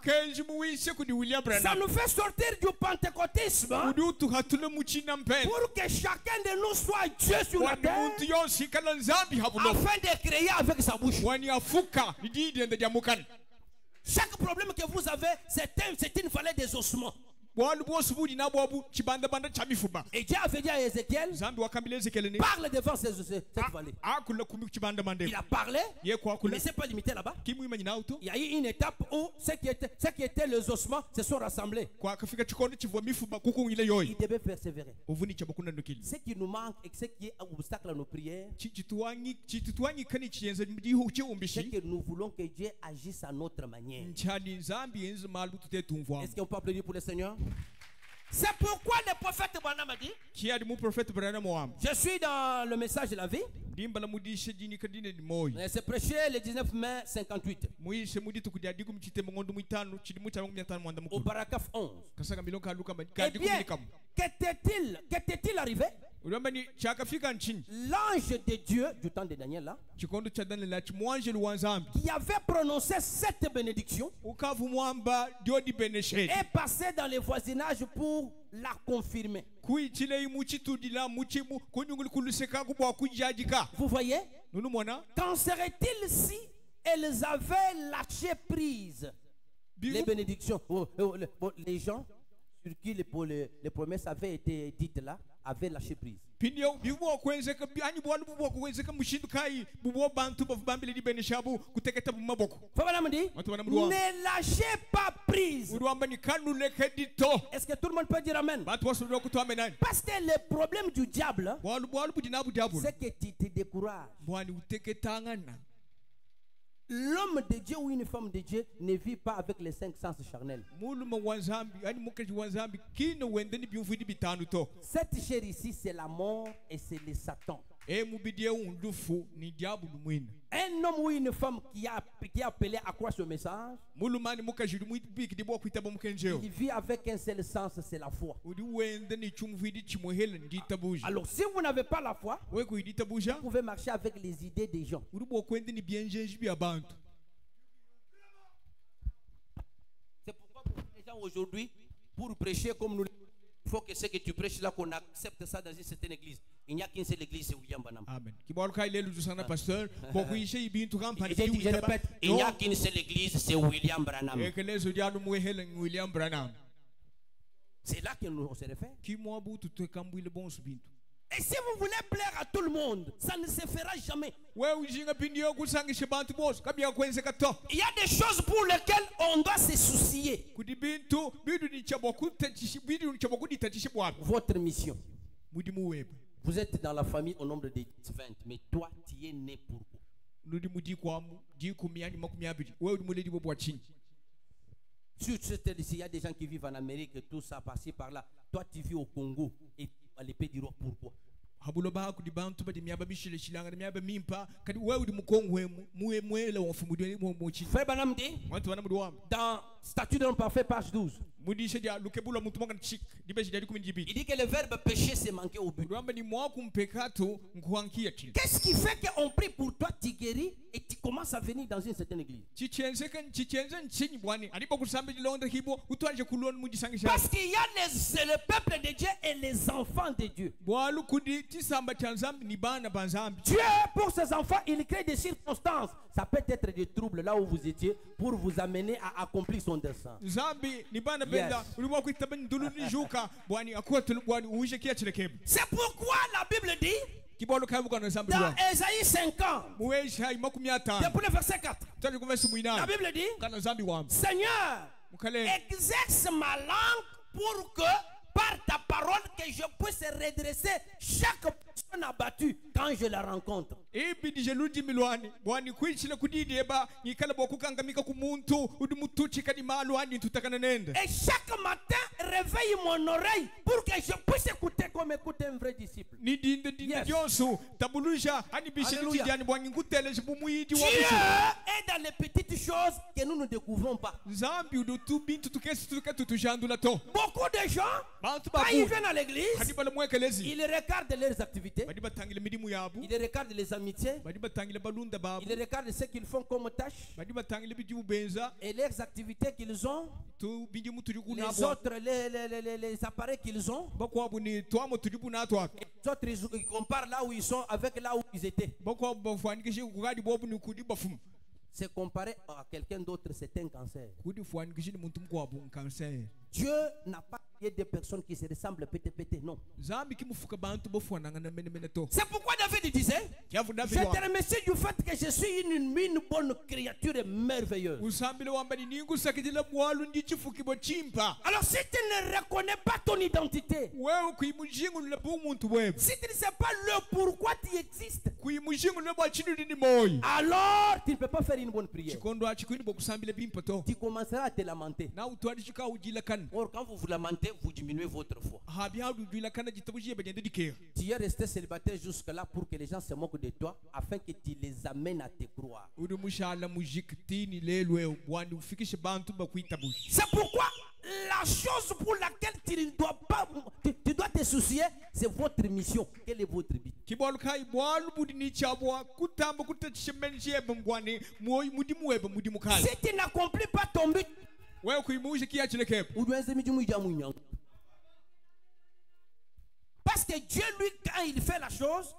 ça nous fait sortir du pentecôtisme pour que chacun de nous soit Dieu sur la terre, afin de créer avec sa bouche. Chaque problème que vous avez, c'est une vallée des ossements. Et Dieu avait dit à Ézéchiel, parle devant cette vallée. Il a parlé, mais ce n'est pas limité là-bas. Il y a eu une étape où ce qui était les ossements se sont rassemblés. Il devait persévérer. Ce qui nous manque et ce qui est un obstacle à nos prières, c'est que nous voulons que Dieu agisse à notre manière. Est-ce qu'on peut applaudir pour le Seigneur? C'est pourquoi le prophète Branham a dit, je suis dans le message de la vie. C'est prêché le 19 mai 58 au paragraphe 11. Eh bien, qu'était-il arrivé? L'ange de Dieu du temps de Daniel là, qui avait prononcé cette bénédiction, est passé dans les voisinages pour la confirmer. Vous voyez? Qu'en serait-il si elles avaient lâché prise les bénédictions? Les gens sur qui les promesses avaient été dites là avaient lâché prise. Ne lâchez pas prise. Est-ce que tout le monde peut dire amen? Parce que le problème du diable, c'est que tu te décourages. L'homme de Dieu ou une femme de Dieu ne vit pas avec les 5 sens charnels. Cette chair ici, c'est la mort et c'est le Satan. Un homme ou une femme qui a appelé à croire ce message, il vit avec un seul sens, c'est la foi. Alors si vous n'avez pas la foi, vous pouvez marcher avec les idées des gens. C'est pourquoi les gens aujourd'hui, pour prêcher comme nous, il faut que ce que tu prêches là, qu'on accepte ça dans une certaine église. Il n'y a qu'une seule église, c'est William Branham. Amen. Je répète, il n'y a qu'une seule église, c'est William Branham. C'est là que nous on se réfère. Et si vous voulez plaire à tout le monde, ça ne se fera jamais. Il y a des choses pour lesquelles on doit se soucier. Votre mission. Vous êtes dans la famille au nombre de 20, mais toi, tu es né pour quoi? Sur cette liste, il y a des gens qui vivent en Amérique, tout ça, par-ci, par-là. Toi, tu vis au Congo et à l'épée du roi, pourquoi? Frère Branham dit, dans Statut de l'homme parfait, page 12, il dit que le verbe pécher c'est manqué au but. Qu'est-ce qui fait qu'on prie pour toi, tu guéris et tu commences à venir dans une certaine église? Parce qu'il y a le peuple de Dieu et les enfants de Dieu. Dieu, pour ses enfants, il crée des circonstances. Ça peut être des troubles là où vous étiez pour vous amener à accomplir son dessein. Yes. C'est pourquoi la Bible dit dans Ésaïe 50, depuis le verset 4, la Bible dit, Seigneur, exerce ma langue pour que par ta parole que je puisse redresser chaque personne abattue quand je la rencontre. Et chaque matin, réveille mon oreille pour que je puisse écouter comme écouter un vrai disciple. Yes. Dieu est dans les petites choses que nous ne découvrons pas. Beaucoup de gens, quand ils viennent à l'église, ils regardent leurs activités, ils regardent les amitiés, ils regardent ce qu'ils font comme tâches et leurs activités qu'ils ont, les autres, les appareils qu'ils ont. Les autres, ils comparent là où ils sont avec là où ils étaient. C'est comparé à quelqu'un d'autre, c'est un cancer. Dieu n'a pas créé des personnes qui se ressemblent pété, non. zambi kimufuka bantu bofuananga mene to C'est pourquoi David disait, je te remercie du fait que je suis une bonne créature merveilleuse. usambile wambani ningusakitila mwalu ndi chifukibwo chimpa Alors si tu ne reconnais pas ton identité, wewe kuimujingulila bumuntu wewe si tu ne sais pas le pourquoi tu existes, kuimujingulila bwa chidudi ni moyo alors tu ne peux pas faire une bonne prière. chikondo achikwini bokusambile bimpa to Tu commenceras à te lamenter. na utwali chika ujila kan Or quand vous vous lamentez, vous diminuez votre foi. habi haudu ujila kana jitabujiye bagende dikera Tu es resté célibataire jusque-là pour que les gens se moquent de toi, afin que tu les amènes à te croire. uri mushala mujikitini lelwe bwani ufikishe bantu bakuitabushi C'est pourquoi la chose pour laquelle tu ne dois pas, tu dois te soucier, c'est votre mission. Quel est votre but? kibwalu kai bwalu budi ni chabwa kutamba kutachimenshe bangwani moyi mudimu weba mudimu kai Si tu n'accomplis pas ton but, wewe kuimuje kiachilekepo parce que Dieu, lui, quand il fait la chose,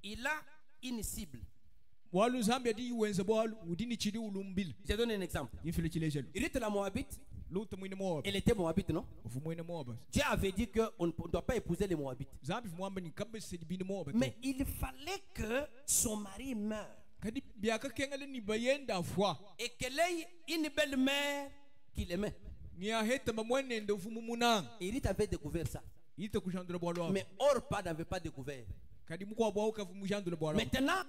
il a une cible. bwalu zambi adi wenza bwalu udini chidi ulumbile Je donne un exemple. yifile chilejelo Ruth la Moabite, luta mwine moaba elle était Moabite, non? ufu mwine moaba Dieu avait dit qu'on ne doit pas épouser les Moabites. zambi mwamba ni kabese bini moaba Mais il fallait que son mari meure kadi biaka kengale ni bayenda fwa et qu'elle ait une belle mère qui l'aimait. ni aheta mamwene ndo ufu mumunanga Et Ruth avait découvert ça. ita kushandura bwalu Mais Orpa n'avait pas découvert. kadi mukwa bwalu kafu mushandura bwalu Maintenant,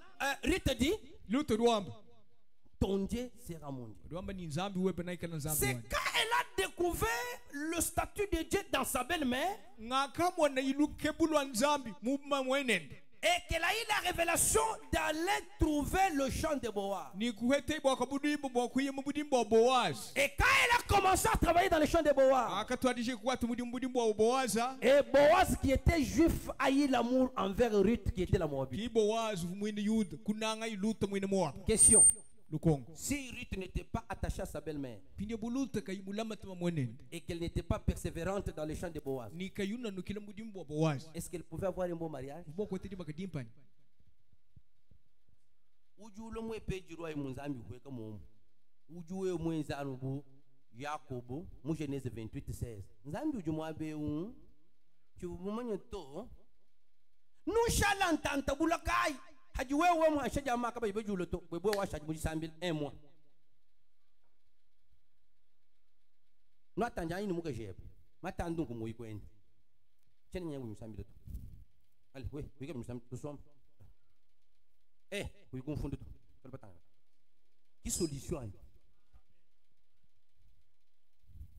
Ruth dit, luta rwamba ton Dieu sera mon Dieu. rwamba ni zambi webe naikana zambi C'est wani quand elle a découvert le statut de Dieu dans sa belle-mère ngakamwa na ilukebulwa nzambi muma mwenende et qu'elle a eu la révélation d'aller trouver le champ de Boaz. ni kuhete bwaka budimbo bwakuye mu budimbo boaz Et quand elle a commencé à travailler dans le champ de Boaz, akatwadije kwatu budimbo boaza et Boaz qui était juif a eu l'amour envers Ruth qui était la Moabite. ki boaz mwine yuda kunanga iluta mwine moab Question. lukongo Si Ruth n'était pas attachée à sa belle-mère pinde buluta kay mulama tama mwenende et qu'elle n'était pas persévérante dans le champ de Boaz, ni kayuna nukila budimbo boaz est-ce qu'elle pouvait avoir un bon mariage? boko tedi bakadimpani Ujulo mwe pejiro ay munzambi kweka mumu. Ujuwe mwenzanu bu Yakobo mu Genèse 28:16. Nzambi ujumwa be un chubumanye to. Nu shala ntanta bulakai. Haji wewe mu hashaja maka ba ibejulo to. Bwe wa shaji mu sambil 1 mois. No atanja ini muka jeb. Matandu ko moyi kwendi. Chene nyangu mu sambil to. Allez, we mu sambil to som. Eh, vous confondez tout. Qui solution?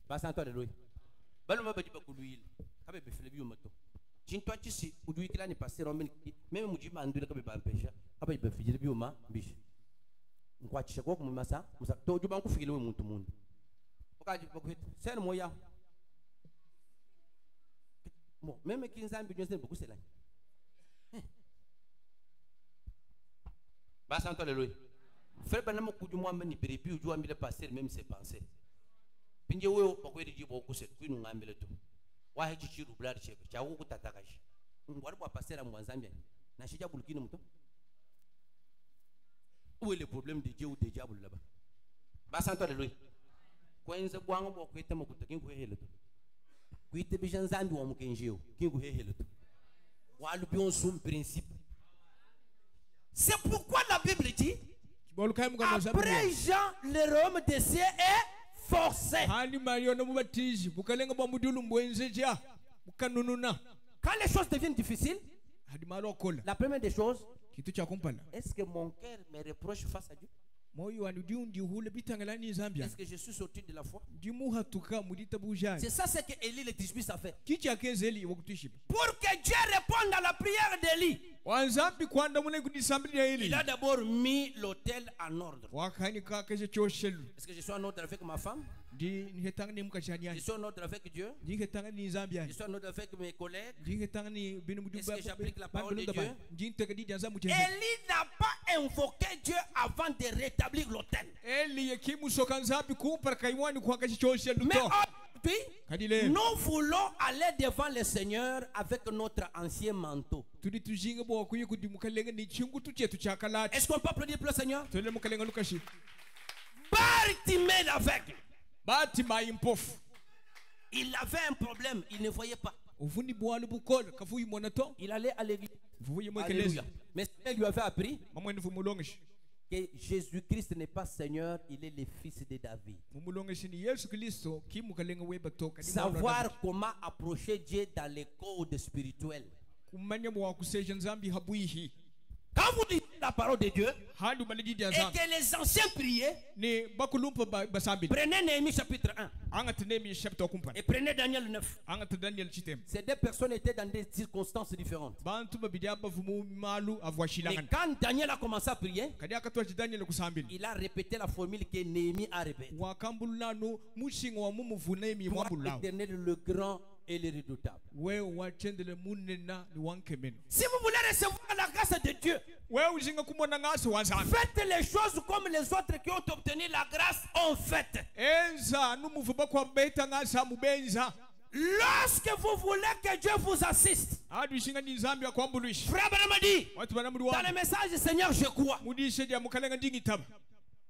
Basta toi de lui. Baloma badi ba kuluil. Kabe be fele biyo mato. Jinto ti si udui kila ni passer romen même muji mandu kabe ba pesha. Kabe be fijile biyo ma bish. Nkwa chi ko mu masa, musa to juba ku figile muntu mundu. Okaji ba ku hit. Sen moya. Bon, même qui nzambi nyosen beaucoup c'est là. Basta toi de lui. Frère Banamo Koudjoumo ni pérépi ou joua mille passer même ses pensées. Pinje wewe bakweli jibo kuset kwinu ngambele tu. Wa hechi chiru blood check. Chawo kutatakashi. Ngwari kwa passer mu Zambia. Na shija bulkini mto. Où est le problème de Dieu ou de diable là-bas? Basta toi de lui. Kwenze bwango bokwete makutakin ku hehele tu. Kuite bijan Zambia wa mukenjeo. Kingu hehele tu. Wa lupion sum principe. C'est pourquoi la Bible dit après Jean, le royaume des cieux est forcé. Quand les choses deviennent difficiles, la première des choses, est-ce que mon cœur me reproche face à Dieu? Est-ce que je suis sorti de la foi? C'est ça ce que Élie le Tishbis a fait. Pour que Dieu réponde à la prière d'Élie, il a d'abord mis l'autel en ordre. Est-ce que je suis en ordre avec ma femme? Je suis en ordre avec Dieu? Je suis en ordre avec mes collègues? Est-ce que j'applique la parole de Dieu? Élie n'a pas invoqué Dieu avant de rétablir l'autel. Mais aujourd'hui, nous voulons aller devant le Seigneur avec notre ancien manteau. Est-ce qu'on peut applaudir pour le Seigneur? Bartimée l'aveugle. il avait un problème, il ne voyait pas. uvuni bwali bukola kafuyi monato Il allait à l'église. vuye mwekelezi Alléluia. Mais il lui avait appris mamwene vumulongeshi que Jésus-Christ n'est pas Seigneur, il est le fils de David. mumulongeshi ni Yesu Kristo kimukalenga webatoka Savoir comment approcher Dieu dans les codes spirituels. kumanya mwakuseja nzambi habwihi Quand vous lisez la parole de Dieu handi malidi et nzambi que les anciens priaient, ni bakulumpa basambi prenez Néhémie chapitre 1 anga tenemi chapter kumpana et prenez Daniel 9. anga Daniel chitem Ces deux personnes étaient dans des circonstances différentes. bantu babidi bavumu malu Mais avwashilanga quand Daniel a commencé à prier, kadi akatwa Daniel kusambili il a répété la formule que Néhémie a répétée. wakambulano mushinga wa mumuvuna emi Toi, mwambulao l'Éternel, le grand et le redoutable. we wachendele munena ni wankemeno Si vous voulez recevoir la grâce de Dieu, we uzinga kumona ngase wanzambi faites les choses comme les autres qui ont obtenu la grâce ont fait. enza numuvuba kwa beta ngasa mubenza Lorsque vous voulez que Dieu vous assiste, adu ishinga ni nzambi akwambulushi frère Branham a dit, watu banamuli dans wa le message Seigneur, je crois. mudishe dia mukalenga ndingi taba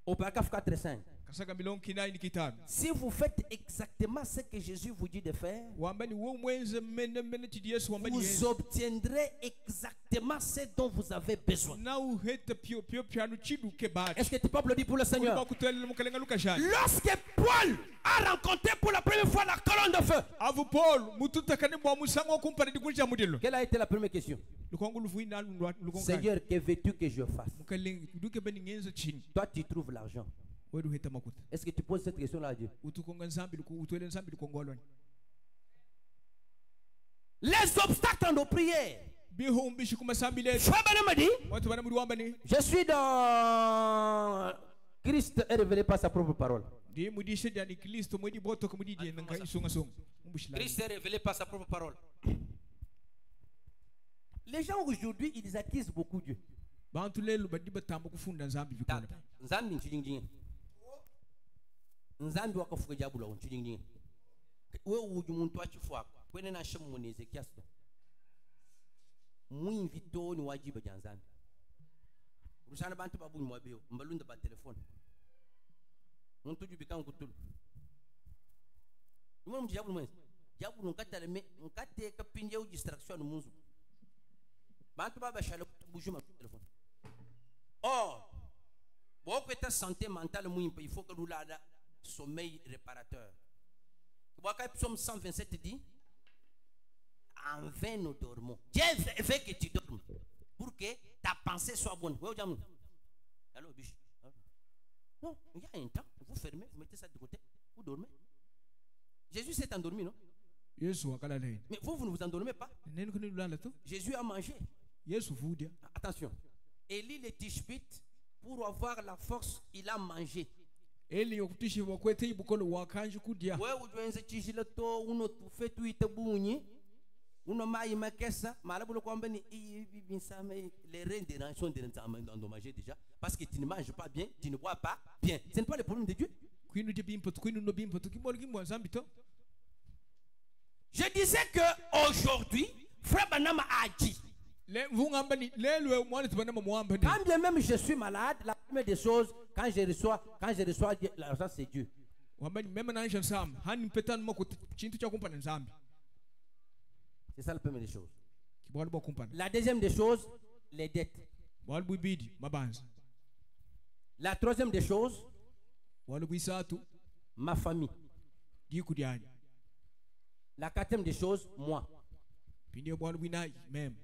Au paragraphe 4-5. kasaga milongo kinai ni kitano Si vous faites exactement ce que Jésus vous dit de faire, wambani wo mwenze mene chidi Yesu wambani vous yenza obtiendrez exactement ce dont vous avez besoin. na uheta pio piano chidu ke bati Est-ce que tu peux applaudir pour le Seigneur? bakutwele mukalenga lukashani Lorsque Paul a rencontré pour la première fois la colonne de feu, avu Paul mututakane bwa musango kumpana dikulja mudilo quelle a été la première question? lukongo lufuina lukonga Seigneur, que veux-tu que je fasse? mukalenga duke bani ngenza chini Toi, tu trouves l'argent. wedu heta makuta Est-ce que tu poses cette question-là à Dieu? utukonga nzambi utwele nzambi lukongolwani Les obstacles dans nos prières. bihumbishi kumasambi letu Frère Branham a dit, watu banamuli wambani je suis dans Christ est révélé par sa propre parole. ndi mudishe dia ni Kristo mwedi boto kumudi dia nanga isunga songa umbushila Christ est révélé par sa propre parole. Les gens aujourd'hui, ils accusent beaucoup Dieu. bantu lelo badi batamba kufunda nzambi vikona Nzambi nchilingi. Nzambi wakafuka jabula nchilingi. Wewe uju muntu achifwa kwene na shemu muneze kiasto. Muinvito ni wajiba ja nzambi. Rusana bantu babu mwabeo mbalunda ba telefone. Muntu jubika nkutulu. Mwe mjabu mwe. Jabu nkatale me nkate kapinje u distraction munzu. Bantu baba shala bujuma telefone. Or, beaucoup de santé mentale, il faut que nous l'ayons sommeil réparateur. Psaume 127 dit, en vain nous dormons. Dieu veut que tu dormes pour que ta pensée soit bonne. Alors, non, il y a un temps, vous fermez, vous mettez ça de côté, vous dormez. Jésus s'est endormi, non? Yesu wakalale Mais vous ne vous endormez pas. nene kuni lulala to Jésus a mangé. Yesu vudia Attention. Élie le Tishbite, pour avoir la force, il a mangé. eli yokutishe wakwete ibukolo wakanje kudia Wewe ujuenze chishile to uno tufe tuite bunyi uno mai makesa malabulo kwamba ni binsame les reins de rançon de endommagés déjà parce que tu ne manges pas bien, tu ne bois pas bien. Ce n'est pas le problème de Dieu. kwinu je bimpo kwinu no bimpo kimol kimbo nzambi to Je disais que aujourd'hui, Frère Branham a dit, le vungamba ni lelo mwana tubana mwamba ni quand bien même je suis malade, la première des choses, quand je reçois l'argent, c'est Dieu. wambani mema naisha nsamba hani mpetani makuta chintu cha kumpana nzambi C'est ça la première des choses. kibwali bwa kumpana La deuxième des choses, les dettes. bwali bwibidi mabanza La troisième des choses, bwali bwisatu ma famille. dikudyani La quatrième des choses, moi. pindi bwali bwinai mema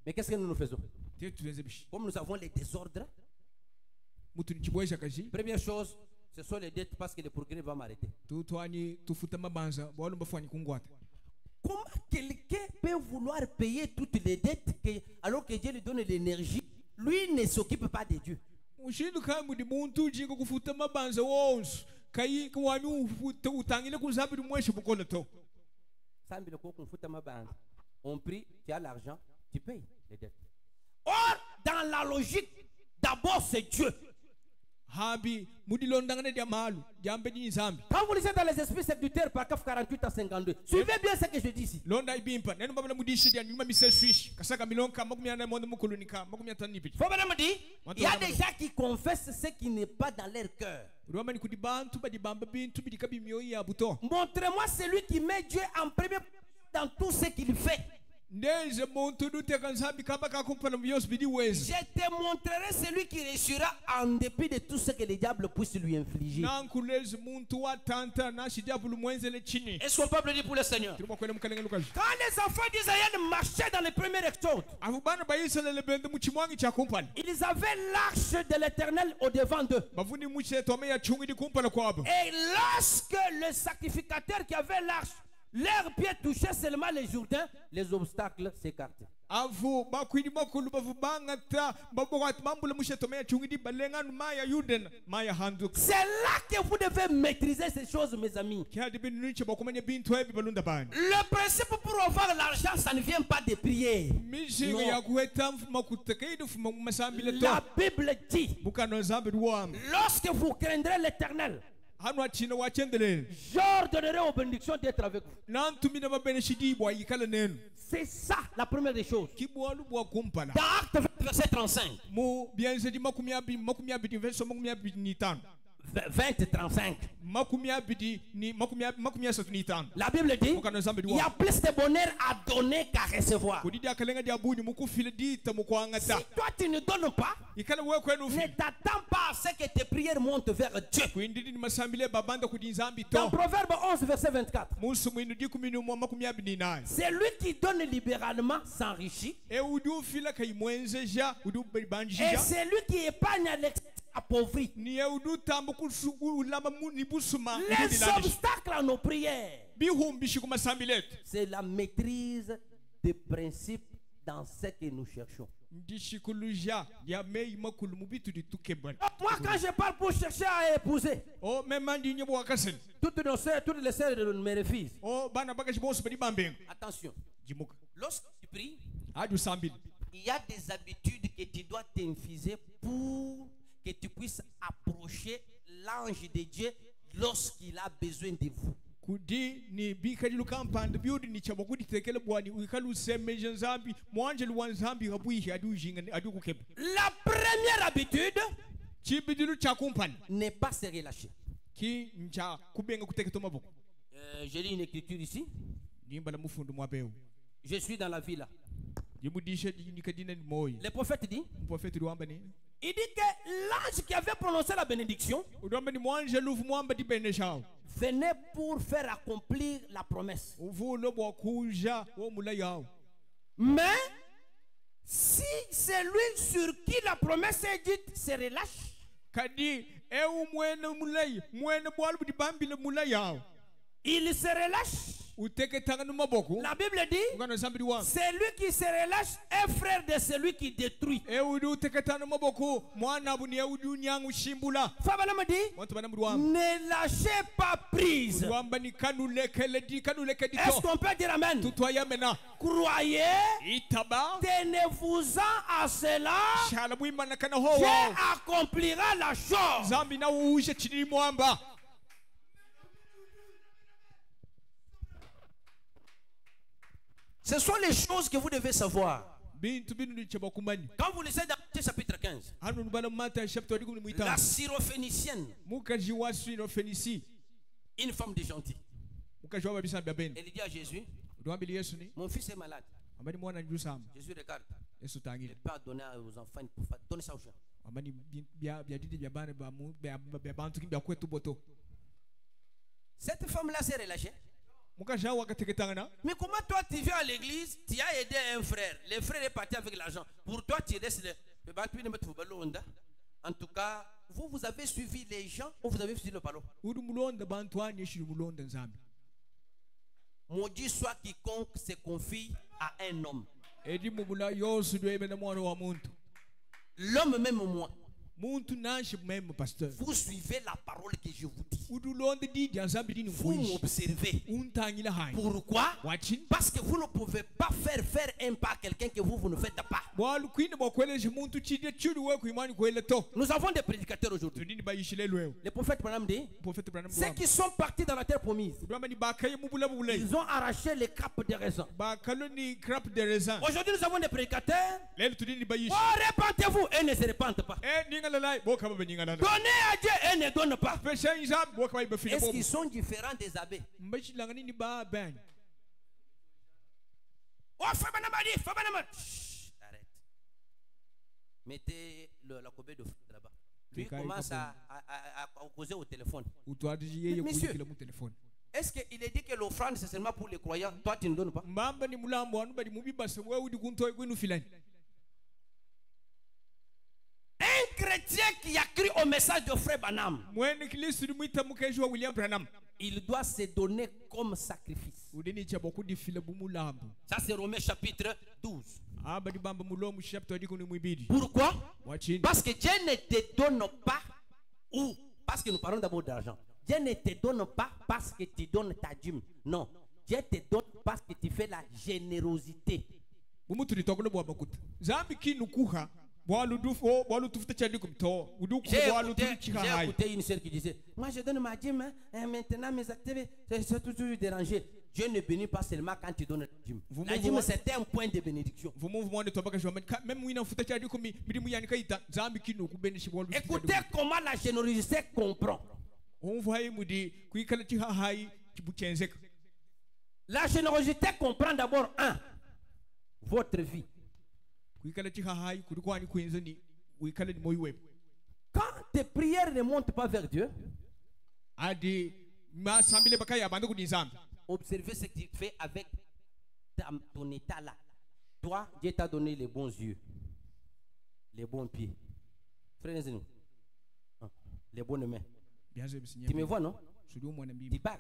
Mais qu'est-ce que nous faisons? te tuwenze bishi Comme nous avons les désordres, mutu nichibwesha kashi première chose, ce sont les dettes parce que le progrès va m'arrêter. tutwani tufuta mabanza bwali mbafani kungwata Comment quelqu'un peut vouloir payer toutes les dettes alors que Dieu lui donne l'énergie? Lui ne s'occupe pas de Dieu. ushindu kamwe ndi muntu jinga kufuta mabanza wonse kai kwani ufuta utangile kuzambi lumweshe bukola to On prie, tu as l'argent, tu payes les dettes. Or, dans la logique, d'abord c'est Dieu. habi mudilondangane dia malu jambe di nzambi. Quand vous lisez dans les esprits séducteurs, paragraphe 48 à 52, suivez bien ce que je dis ici. Londa ibimpa nenu babala mudishi dia nyuma mise swish kasaka milonka makumya na mondo mukulunika makumya tanipi. Faut me dire, il y a des gens qui confessent ce qui n'est pas dans leur cœur. Montrez-moi celui qui met Dieu en premier dans tout ce qu'il fait. Je te montrerai celui qui réussira en dépit de tout ce que le diable puisse lui infliger. Est-ce qu'on peut applaudir pour le Seigneur? Quand les enfants d'Israël marchaient dans les premiers exodes, ils avaient l'arche de l'Éternel au devant d'eux. Et lorsque le sacrificateur qui avait l'arche, leurs pieds touchaient seulement les Jourdains, les obstacles s'écartaient. C'est là que vous devez maîtriser ces choses, mes amis. Le principe pour avoir l'argent, ça ne vient pas de prier. La Bible dit, lorsque vous craindrez l'Éternel, j'ordonnerai aux bénédictions d'être avec vous. C'est ça la première des choses. Dans Acte 20, verset 35. 20-35. La Bible dit, il y a plus de bonheur à donner qu'à recevoir. Si toi tu ne donnes pas, ne t'attends pas à ce que tes prières montent vers Dieu. Dans Proverbe 11 verset 24, c'est lui qui donne libéralement s'enrichit, et c'est lui qui épargne appauvri. Les obstacles à nos prières, c'est la maîtrise des principes dans ce que nous cherchons. Moi, quand je parle pour chercher à épouser, toutes les sœurs me refusent. Attention, lorsque tu pries, il y a des habitudes que tu dois t'infuser pour que tu puisses approcher l'ange de Dieu lorsqu'il a besoin de vous. La première habitude n'est pas se relâcher. J'ai lu une écriture ici. Je suis dans la ville là. Le prophète dit, il dit que l'ange qui avait prononcé la bénédiction venait pour faire accomplir la promesse. Mais si c'est lui sur qui la promesse est dite se relâche, il se relâche. La Bible dit, celui qui se relâche est frère de celui qui détruit. Fabala me dit, ne lâchez pas prise. Est-ce qu'on peut dire amen? Croyez, tenez-vous-en à cela, Dieu accomplira la chose. Ce sont les choses que vous devez savoir. Quand vous lisez dans Matthieu chapitre 15, la syrophénicienne, une femme de gentil, elle dit à Jésus, mon fils est malade. Jésus regarde. Il ne peut pas donner aux enfants, il peut pas donner ça aux gens. Cette femme-là s'est relâchée. Mais comment toi tu viens à l'église, tu as aidé un frère, le frère est parti avec l'argent. Pour toi tu laisses le. En tout cas, vous avez suivi les gens ou vous avez suivi le ballon. Maudit soit quiconque se confie à un homme. L'homme même moi. Vous suivez la parole que je vous dis. udulonde di janzambi dini Vous m'observez. untangila hai Pourquoi? watching Parce que vous ne pouvez pas faire un pas à quelqu'un que vous ne faites pas. bwalu kwine bokwelesha muntu chide chudi we kuimani kwele to Nous avons des prédicateurs aujourd'hui. tudini bayishile lwewe Le prophète Branham dit, prophète Branham ceux qui sont partis dans la terre promise, ni bakaye mubula bubulay ils ont arraché les capes de raison. bakalo ni crap de raisin Aujourd'hui, nous avons des prédicateurs. lelo tudini bayishi Oh, répentez-vous et ne se répandent pas. ninga lalai boka babe ninga nana Donnez à Dieu et ne donne pas. pesha inzambi boka babe fina Est-ce bobo qu'ils sont différents des abbés? mbashi langani ni ba ben Oh, Fabanama dit, Fabanama. Chut, arrête. Mettez la cobée de là-bas. Lui commence à causer au téléphone. utwadiji yeye Monsieur. kulikila mu telefone Est-ce qu'il est dit que l'offrande c'est seulement pour les croyants? Toi, tu ne donnes pas? mbamba ni mulambo anu bali mubibasa wewe udi kuntoy kwinu filani Un chrétien qui a cru au message de frère Branham, mwene kristo ni mwita mukeji wa William Branham il doit se donner comme sacrifice. udini cha bokudi fila bumulambo Ça c'est Romains chapitre 12. aba di bamba mulomu chapter adiko ni mwibidi Pourquoi? watching Parce que Dieu ne te donne pas, ou parce que nous parlons d'abord d'argent. Dieu ne te donne pas parce que tu donnes ta dîme. Non. Dieu te donne parce que tu fais la générosité. bumutu litokolo bwa bakuta zambi kinu kuha bwalu dufo bwalu tufuta chadi kumto uduku bwalu tuchika J'ai hai écouté une sœur qui disait, moi je donne ma dîme, hein, et maintenant mes activités, c'est toujours dérangé. Dieu ne bénit pas seulement quand tu donnes la dîme. La dîme c'est un point de bénédiction. vumu vumonde tobaka jwa même wina futa chadi kumi bidi muyani kaita zambi kinu kubenishi bwalu Écoutez comment la générosité comprend. onvu hai mudi kuikala chiha hai chibuchenzeka La générosité comprend d'abord votre vie. kuikala chiha hai kudikwani kuinza ni uikala ni moyo wewe Quand tes prières ne montent pas vers Dieu, adi masambile bakaya abande kudinzambi observez ce que tu fais avec ton état là. Toi, Dieu t'a donné les bons yeux, les bons pieds. Frères et nous, les bonnes mains. biaze bisinya Tu me vois, non? sudu mwana Tu mbibi parles.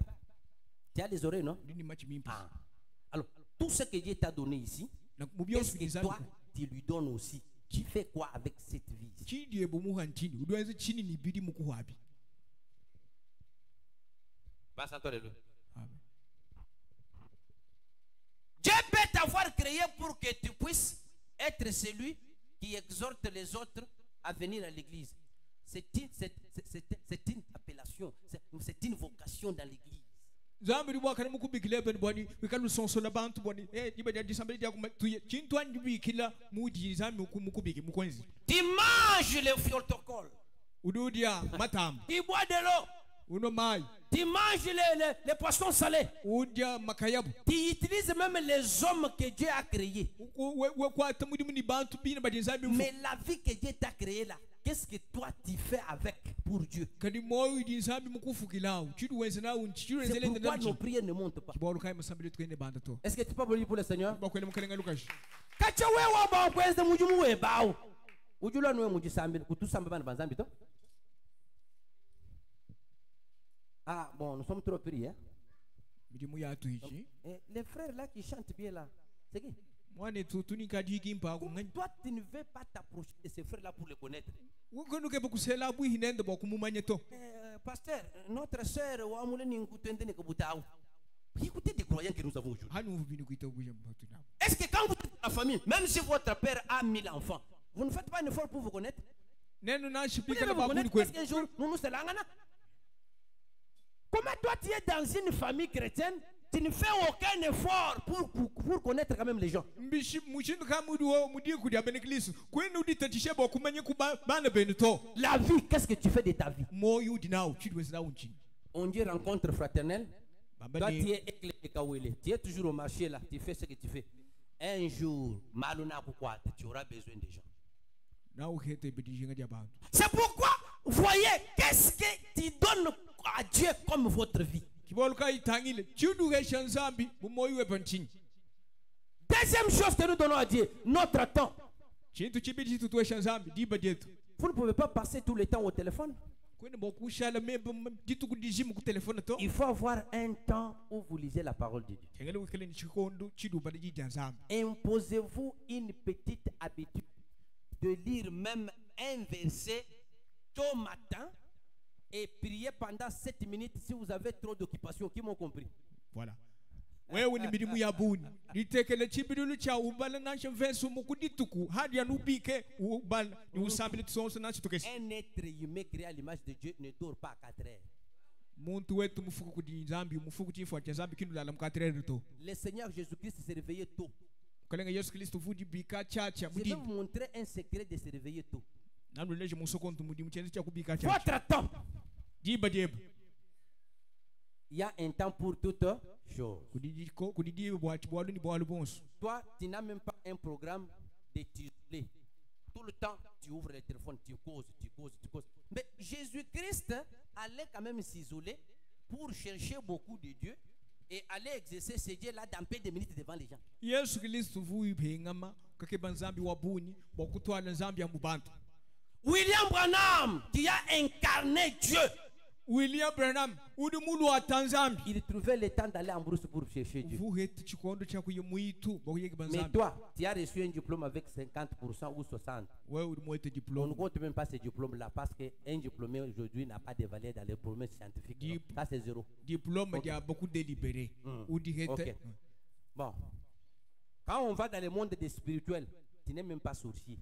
Tu as les oreilles, non? dini machi mimpi Ah. Alors, tout ce que Dieu t'a donné ici, na mubio qu'est-ce que sikizambi toi, tu lui donnes aussi? Tu fais quoi avec cette vie? chidi ebomuha ntini udwanze chini ni bidi mukuhabi amen Dieu peut t'avoir créé pour que tu puisses être celui qui exhorte les autres à venir à l'église. C'est une appellation, c'est une vocation dans l'église. zambi libwa kana mukubikile ben bwani wikalu sonso na bantu bwani diba dia disambele dia kumatuye chintu andibikila mudi zambi mukubiki mukwenzi Tu manges le protocole, ududia matam tu bois de l'eau, uno mai tu manges les poissons salés, udia makayabu tu utilises même les hommes que Dieu a créés. we kwa tamudi muni bantu bina badinzambi Mais la vie que Dieu t'a créée là, qu'est-ce que toi tu fais avec pour Dieu? kadi moyo dinzambi mukufukilao chidu wenze na unchidu C'est wenzele pourquoi ndamchi nos prières ne montent pas. kibolu kai masambele twende banda to Est-ce que tu peux prier pour le Seigneur? bakwele mukalenga lukashi Kacha wewe ba kweze mujumu we bao. Ujula nwe mujisambi kutusamba bana banzambi to? Ah bon, nous sommes trop pris hein. bidimu yatu hichi Les frères là qui chantent bien là. C'est qui? mwane tutuni kadi kimpa kunganyi Toi tu ne veux pas t'approcher de ces frères là pour les connaître. wokonuke bokusela bwi hinende bokumumanye to Pasteur, notre sœur wa muleni nkutende ne kubutao. Écoutez des croyants que nous avons aujourd'hui. hanu vubini kuita ubuja mbatu na Est-ce que quand vous êtes dans la famille, même si votre père a 1000 enfants, vous ne faites pas un effort pour vous connaître? neno na Vous shipika devez na vous babuni connaître kwenu parce qu'un jour, nous nous selangana. Comment toi tu es dans une famille chrétienne, tu ne fais aucun effort pour connaître quand même les gens. mbishi mushindu kamudi wo mudi kudia beneklisu kwenu uditatishe bokumanye kuba bana benu to La vie, qu'est-ce que tu fais de ta vie? moyo udinao chidu wenzela unchi On dit rencontre fraternelle. baba Toi tu ni es éclairé Kawele. Tu es toujours au marché là, tu fais ce que tu fais. Un jour, malona kukwata, tu auras besoin des gens. na uhete bidijinga dia bantu C'est pourquoi, voyez, qu'est-ce que tu donnes à Dieu comme votre vie? kibolu kai tangile chidu gesha nzambi bumoyo wepanchini Deuxième chose que nous donnons à Dieu, notre temps. chintu chibidi tutuesha nzambi diba dietu Vous ne pouvez pas passer tout le temps au téléphone. kwene bokushala mebe ditu kudijimu ku telefone to Il faut avoir un temps où vous lisez la parole de Dieu. engele wikele ni chikondo chidu badiji nzambi Imposez-vous une petite habitude de lire même un verset tôt matin et priez pendant 7 minutes si vous avez trop d'occupations. Qui m'ont compris? Voilà. Wewe ni milimu ya buni litekele chibidilu cha ubala nanshe mvensu mukudituku hadi ya nubike ubala ni usambile tusonso nanshi tukesi. Un être humain créé à l'image de Dieu ne dort pas à 4 heures. Muntu wetu mufuku kudi zambi mufuku chifu cha zambi kindu lala mkatere to. Le Seigneur Jésus-Christ s'est réveillé tôt. Kalenga Yesu Kristo vudi bika chacha Je vais vous montrer un secret de se réveiller tôt. Nanu leje musoko ntumudi mchenzi cha kubika chacha. Votre temps. Diba diba. Il y a un temps pour toutes choses. Toi, tu n'as même pas un programme de t'isoler. Tout le temps, tu ouvres le téléphone, tu causes. Mais Jésus-Christ allait quand même s'isoler pour chercher beaucoup de Dieu et aller exercer ce Dieu-là dans peu de minutes devant les gens. William Branham, qui a incarné Dieu. William Branham, il trouvait le temps d'aller en brousse pour chercher Dieu. Mais toi, tu as reçu un diplôme avec 50% ou 60%. On ne compte même pas ce diplôme-là parce qu'un diplômé aujourd'hui n'a pas de valeur dans les promesses scientifiques. Ça, c'est zéro. Diplôme, il y a beaucoup délibéré. Okay. Bon. Quand on va dans le monde des spirituels, tu n'es même pas sorcier.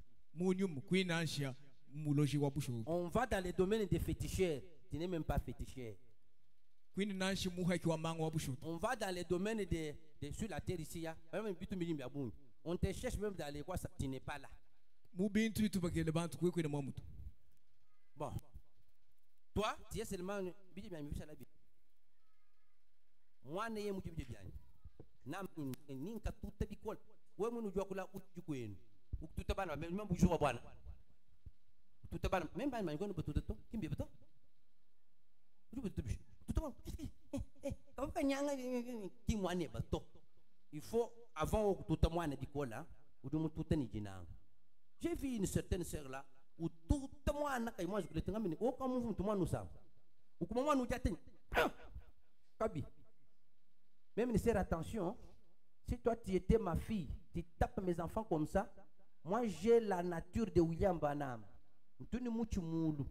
On va dans les domaines des féticheurs. Tu n'es même pas féticheur. On va dans les domaines de sur la terre ici. On te cherche même dans les quoi, tu n'es pas là. Bon. Toi, tu es seulement. Moi, je suis bien. Il faut, avant tout le monde dit quoi là, j'ai vu une certaine sœur là, où tout le monde a moi je voulais te ramener, oh comment tout le monde nous savent, ou comment nous dit, même une sœur, attention, si toi tu étais ma fille, tu tapes mes enfants comme ça, moi j'ai la nature de William Branham. Tu ne m'ouches moulu.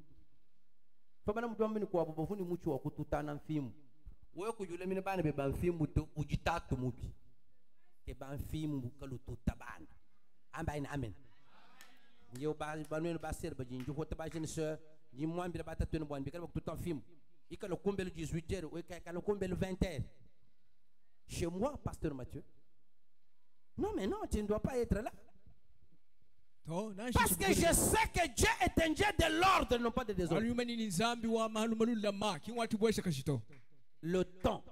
Fabana mdomini kwa bobofuni muchu wa kututana mfimu. Wewe kujule mine bana be banfimu to ujitatu mubi. Ke banfimu kalututa bana. Amba ina amen. Yo ba banwe ba ser ba jinju ko ta jeune sœur, ji mo ambira ba tatu ne bon bi kala tout en film. Ika le combel 18h ou ka le combel 20h. Chez moi, pasteur Mathieu. Non mais non, tu ne dois pas être là. Parce que je sais que Dieu est un Dieu de l'ordre, non pas de désordre. Le temps.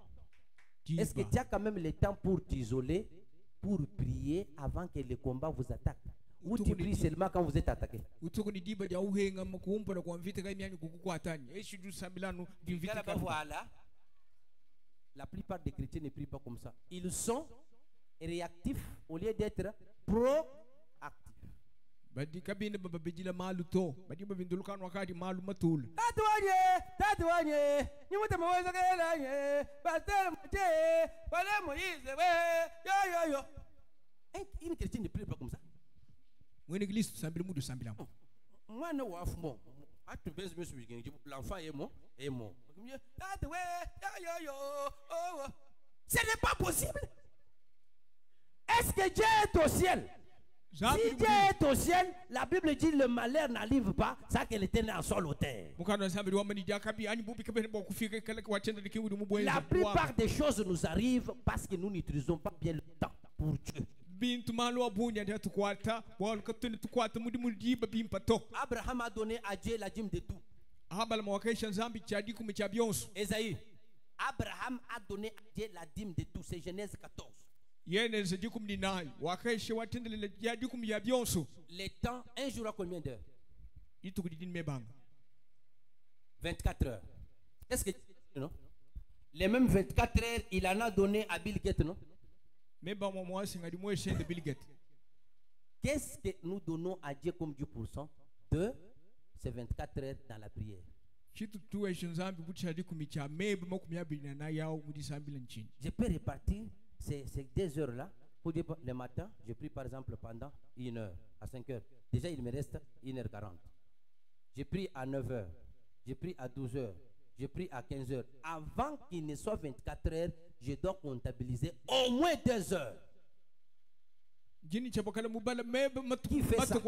Est-ce que tu as quand même le temps pour t'isoler, pour prier avant que le combat vous attaque? Ou tu pries seulement quand vous êtes attaqué? Voilà. La plupart des chrétiens ne prient pas comme ça. Ils sont réactifs au lieu d'être proactifs. Badi kabine babejila malu to badi babindulukan wakati malu matul tatuanye nyumuta maweza kelanye pasteur Mathieu wala Moïse yo une chrétienne ne prie pas comme ça. Mwene Kristo sambile mudu sambila moi no wa fumo atu bes mes l'enfant est mort yo ce n'est pas possible. Est-ce que Dieu est au ciel? Si Dieu est au ciel, la Bible dit le malheur n'arrive pas, ça qu'elle était en sol au terre. La plupart des choses nous arrivent parce que nous n'utilisons pas bien le temps pour Dieu. Abraham a donné à Dieu la dîme de tout. Esaïe, Abraham a donné à Dieu la dîme de tout. C'est Genèse 14. Le temps, un jour à combien d'heures? 24 heures. Est-ce que non? Les mêmes 24 heures, il en a donné à Bill Gates, non? Qu'est-ce que nous donnons à Dieu comme 10% de ces 24 heures dans la prière? Je peux répartir ces 2 heures-là. Le matin, je prie par exemple pendant 1 heure, à 5 heures. Déjà, il me reste 1h40. Je prie à 9 heures. je prie à 12 heures, je prie à 15 heures. Avant qu'il ne soit 24 heures, je dois comptabiliser au moins 2 heures. Qui fait ça?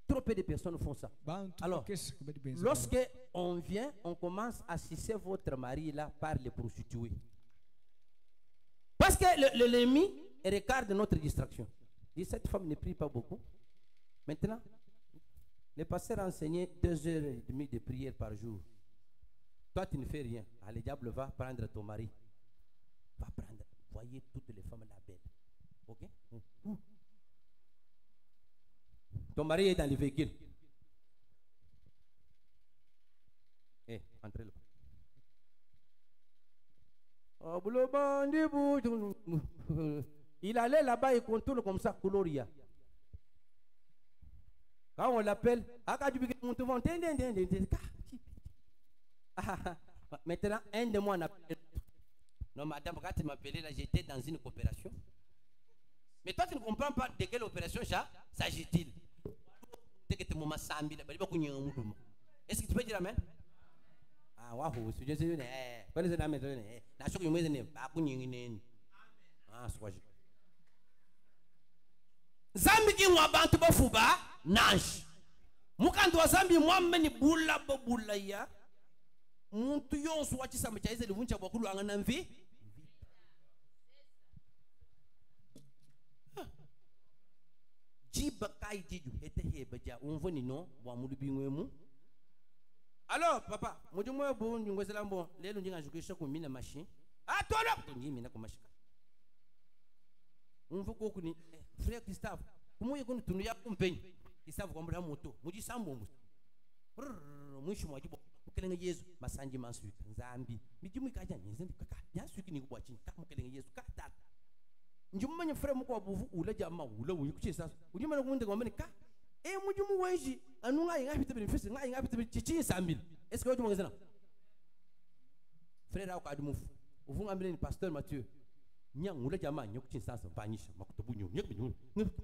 Trop peu de personnes font ça. Alors, lorsque on vient, on commence à sucer votre mari là par les prostituées. Parce que l'ennemi regarde notre distraction. Il dit, cette femme ne prie pas beaucoup. Maintenant, le pasteur a enseigné 2h30 de prière par jour. Toi, tu ne fais rien. Ah, le diable va prendre ton mari. Va prendre. Voyez toutes les femmes là belles. Ok? Ton mari est dans le véhicule. Eh, entrez là. Il allait là-bas et contourne comme ça, Coloria. Quand on l'appelle, maintenant, un de moi m'appelle. Non, madame, quand tu m'appelais là, j'étais dans une coopération. Mais toi, tu ne comprends pas de quelle opération s'agit-il. Est-ce que tu peux dire amen? Ah, waouh, c'est Dieu. Quel est le nom de la Zambi ki mwa bantu bafuba nanshi mukantu wa Zambi mwameni bula babula ya muntu yonsu wachisamba cha Israeli vuncha bwakulu angana mvi jiba kai jiju hete heba ja unvoni no wa mulubingwemu. Alors papa mujumwe bu ngwesela mbo lelo njinga shukisha kumina mashi atolo njimi ko mashika unvuko kuni frère Gustave kumuye kuni tunu ya kumpenyi Gustave kwa mbura moto muji sambo mwishi mwajibo mukelenge Yesu masanji mansuika nzambi mijimu ikaja nyenze kaka nyasuiki ni kubwa chini kama mukelenge Yesu kata njumanye frère mukwa buvu ula jama ula uyikuche sasa ujimana kunde kwa mbene ka mujumu wenji anunga inga pite benefisi nga inga pite chichi sambil est-ce que ujumwe ngezana frère ako adumufu uvunga mbele ni pasteur Mathieu nyangula jama nyokuchi sasa vanyisha makutubu nyu nyekubinyu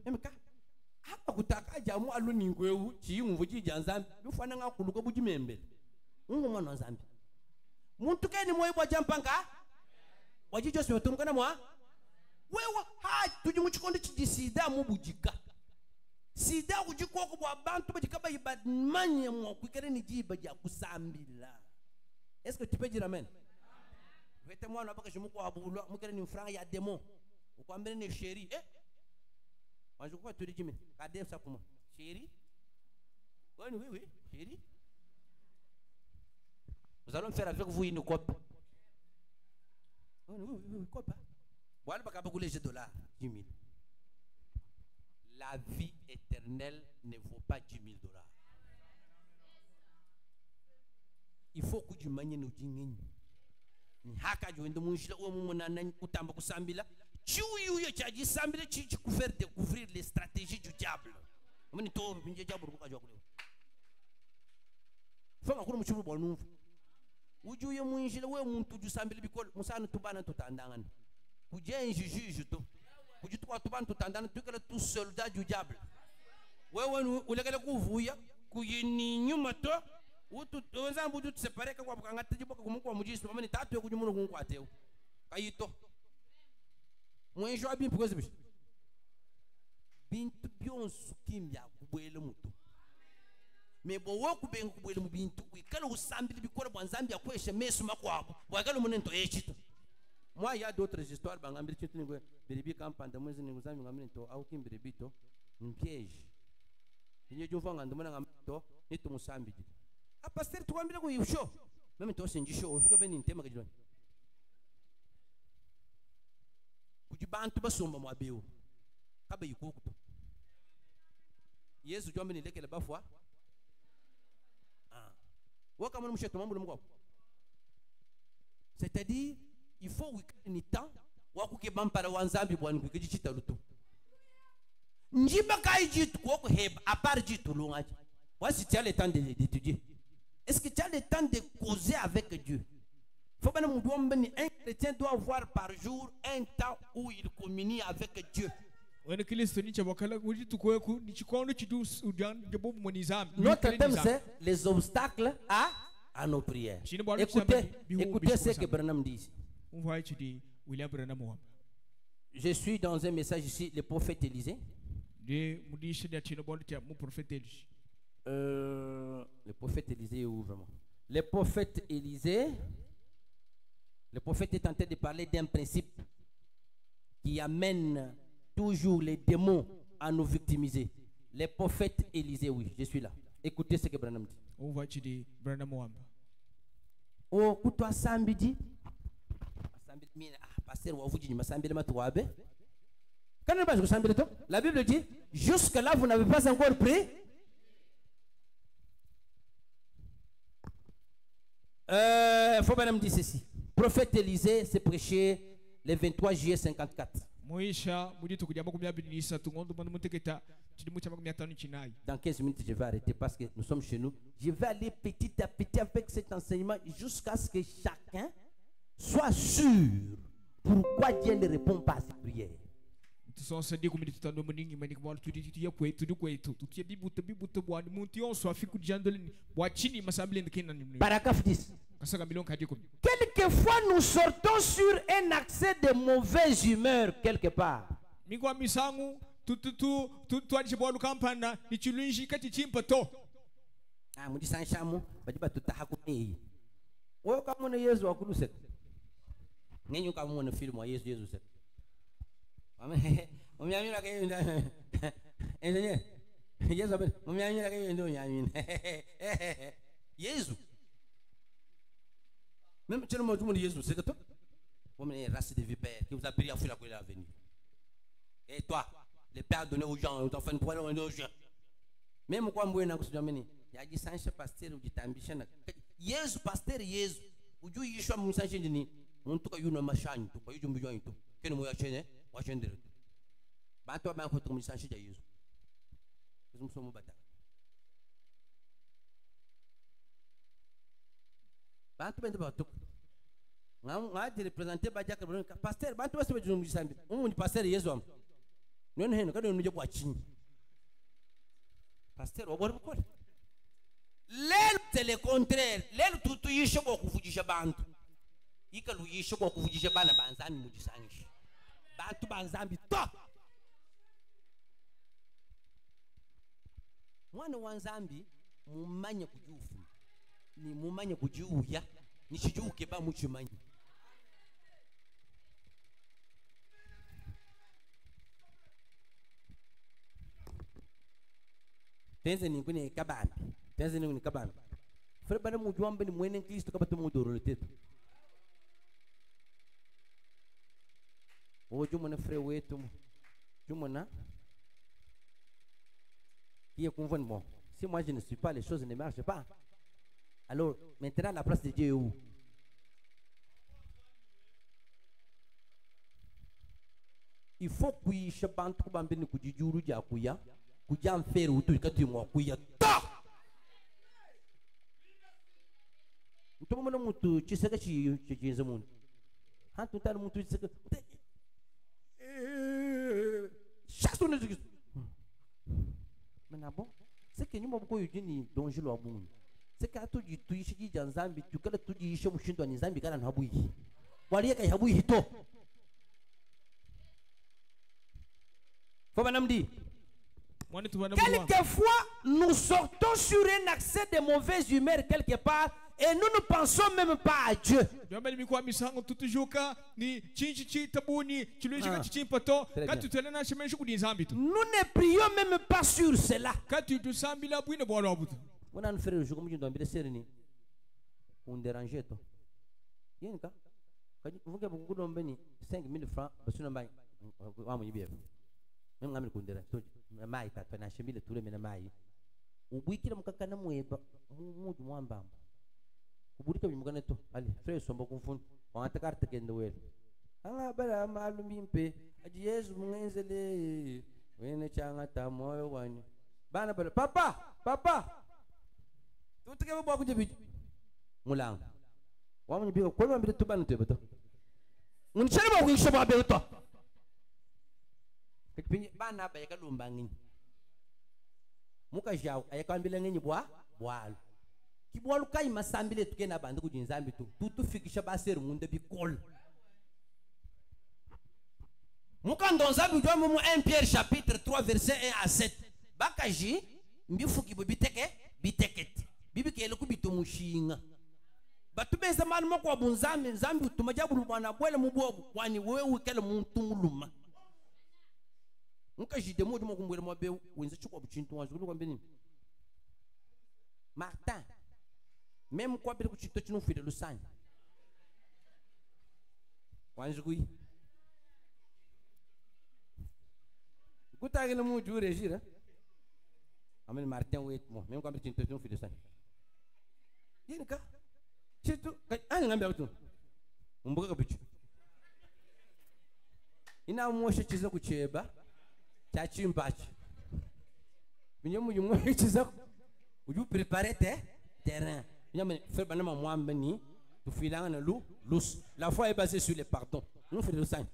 emeka hapa kutaka jamu aluni ngwewu chiyumvu chijanzambi lufana nga kuluka bujimembele mwana wa Zambi muntu keni moyo bwa jampanga wajijo siyotumukana mwa wewe ha tujimu chikondi chijisida mubujika sida kujikoko bwa bantu bajikaba ibadmanye mwa kwikere ni jiba ja kusambila. Est-ce que tu peux dire amen? Vete mwana abaka shimuko abulwa mukere ni mfranga ya demo ukwambele ni sheri wanjukwa tulijime kade sa kuma sheri oui oui chérie. Nous allons faire avec vous une cope. Oui, cope. Voilà, pas beaucoup les $10, 10 000. La vie éternelle ne vaut pas 10 000 $. Il faut que tu manies nos dîners. Ni haka joinde munshila o mumuna nan kutamba kusambila chiuyu yo chaji sambila chichi ku faire découvrir les stratégies du diable. Mani to binje diable ko kajo ko. Fanga ko mu chibu bonu. Ujuye munshila we muntu ju sambila bikol musana tubana tutandangana. Kuje juge to. Kuju tukwa tubana tutandana tukala tout soldat du diable. Wewe ulegele kuvuya kuyini nyuma to wenzambu tu separeka kwa bukangata jiboka kumukwa mujisi pamani tatu kujumuno kunkwateo kayito mwenjo abi mpokoze bishi bintu byonsu kimya kubwele mutu mebo woku bengu kubwele mu bintu wikala usambili bikora bwanzambi akweshe mesu makwabo bwagala munento echito moi ya d'autres histoires bangambiri chitu ngwe biribi kampanda mwezi nguzami ngamini to au kimbiribi to mpiège inye jumfanga ndumana ngamito nitu musambi a pasteur tuambile ko yusho même to senjisho uvuka beni ntema kajirani kujibantu basomba mwabeu kabe yikukuto Yesu jombe ni lekele bafwa waka mwana msheto mambo mko c'est-à-dire il faut wikani temps wakuke bampara wanzambi bwani kukijichita lutu njiba kai jitu ko heba a part jitu lungaji voici tu as le temps d'étudier. Est-ce que tu as le temps de causer avec Dieu? Un chrétien doit avoir par jour un temps où il communie avec Dieu. Wena Kristo ni chabakala kuri tukweku ni chikondo chidu ujan jabo monizam. Notre thème c'est les obstacles à nos prières. Écoutez ce que Branham dit. William Branham. Je suis dans un message ici, le prophète Élisée. Le prophète Élisée est où vraiment? Le prophète Élisée, le prophète est en train de parler d'un principe qui amène toujours les démons à nous victimiser. Le prophète Élisée, oui, je suis là. Écoutez ce que Branham dit. Oh, kuto asambidi. Asambidi mina pasteur wa vuji masambidi matuabe. Quand on parle de la Bible dit jusque là vous n'avez pas encore prié. Faut Branham dit ceci. Prophète Élisée s'est prêché le 23 juillet 54. Dans 15 minutes, je vais arrêter parce que nous sommes chez nous. Je vais aller petit à petit avec cet enseignement jusqu'à ce que chacun soit sûr pourquoi Dieu ne répond pas à ses prières. Paragraphe 10. Quelquefois nous sortons sur un accès de mauvaise humeur quelque part. Même tu le monde Jésus, c'est que toi. Vous avez une race de vipères qui vous a prié à fuir la colère à venir. Et toi, le Père a donné aux gens, aux enfants, pour aller aux gens. Même quand vous avez il y a des sanches pasteur ou des ambitions. Jésus, pasteur, Jésus. Ou du Yeshua, mon sanche de ni. On tout cas, you know, machin, tout cas, you know, you know, que nous voyons chaîner, ou chaîner de retour. Bah, toi, ben, contre mon sanche de Jésus. Nous sommes au bataille. Bantu bende batuk ngadi representer baja ka pasteur bantu base bajunu musambi umuntu pasteur Yesu am none heno kado nuje kwachinyi pasteur wabora bukora lelo tele contraire lelo tutu yisho bokuvujisha bantu ikalu yisho bokuvujisha bana banzami mujisangisha bantu banzambi to mwana wanzambi mumanye kujufu ni mumanye kujiuya nishijuke ba muchimanyi tenze ni kuni kabambi tenze ni kuni kabambi fere bana mujuambe ni mwene Kristo kabatu mudoro tetu ojo mona frère wetu jumona qui est convenu bon si moi je ne suis pas les choses ne marchent pas. Alors, maintenant, la place de Dieu est où? Il faut que je fasse un peu de kujijuru ja kuya, kuja mfere utu kati mwa kuya. Mtu mwana mtu chisaka chinza mundu. Hantu tala mtu chisaka. Chaque ne dit. Mais bon, c'est que nous m'avons eu une danger le monde. C'est que tu dis tu ishi janzambi tu kala tu dis ishi mushindo ni zambi kana nhabui waliye kai habui hito faut banamdi quelquefois nous sortons sur un accès de mauvaise humeur quelque part et nous ne pensons même pas à Dieu. Nous ne prions même pas sur cela. On a un frère je comme je dois me serrer on dérange toi yen ka vous que beaucoup d'hommes béni 5000 francs parce que mai wa mu yibe même ngamil ko ndera to mai ta na shemile tule mena mai ubwikira mukaka na mweba mu mwamba kuburika bimugane to ali frère sombo kumfuni on ta carte kende wel anga bara malumi mpe aji Yesu mungenzele wene changa ta moyo wani bana bara papa tu que boa kujebi mulang wa mu bigo ko mbire tu banu tebeto mun chere boa ku shoba beto Kipinyi bana ba yaka lumbangi. Muka jao ayaka ambile ngenyi bwalo. Kibwalu kai masambile tukena bandu kujinzambi tu fikisha baseru munde bikol. Muka ndonzabi ujwa mumu 1 Pierre chapitre 3 verset 1 à 7. Bakaji mbifuki biteketi. Bibi kele kubitomushinga. Batubeza mali moko wa bunzambi nzambi utumajabu mwana bwele mubobu kwani wewe ukele muntu muluma. Muka jide mo dimo kumbwele mwabe wenze chukwa buchintu wanzu kwa mbeni. Martin même kwa bile kuchito chino fide lusanya. Wanzu kui. Kutagina mu jure jira. Amen Martin wait mo même kwa bile kuchito chino fide lusanya. Yinka chito ani ngambia kutu. Umbuka kabichu. Ina mwoshe chiza kucheba. Chachimbachi. Binyamu yumu chiza uju préparer terrain. Binyamu faire banama mwambe ni tu filanga na lus. La foi est basée sur les pardons. Nous faisons le sang.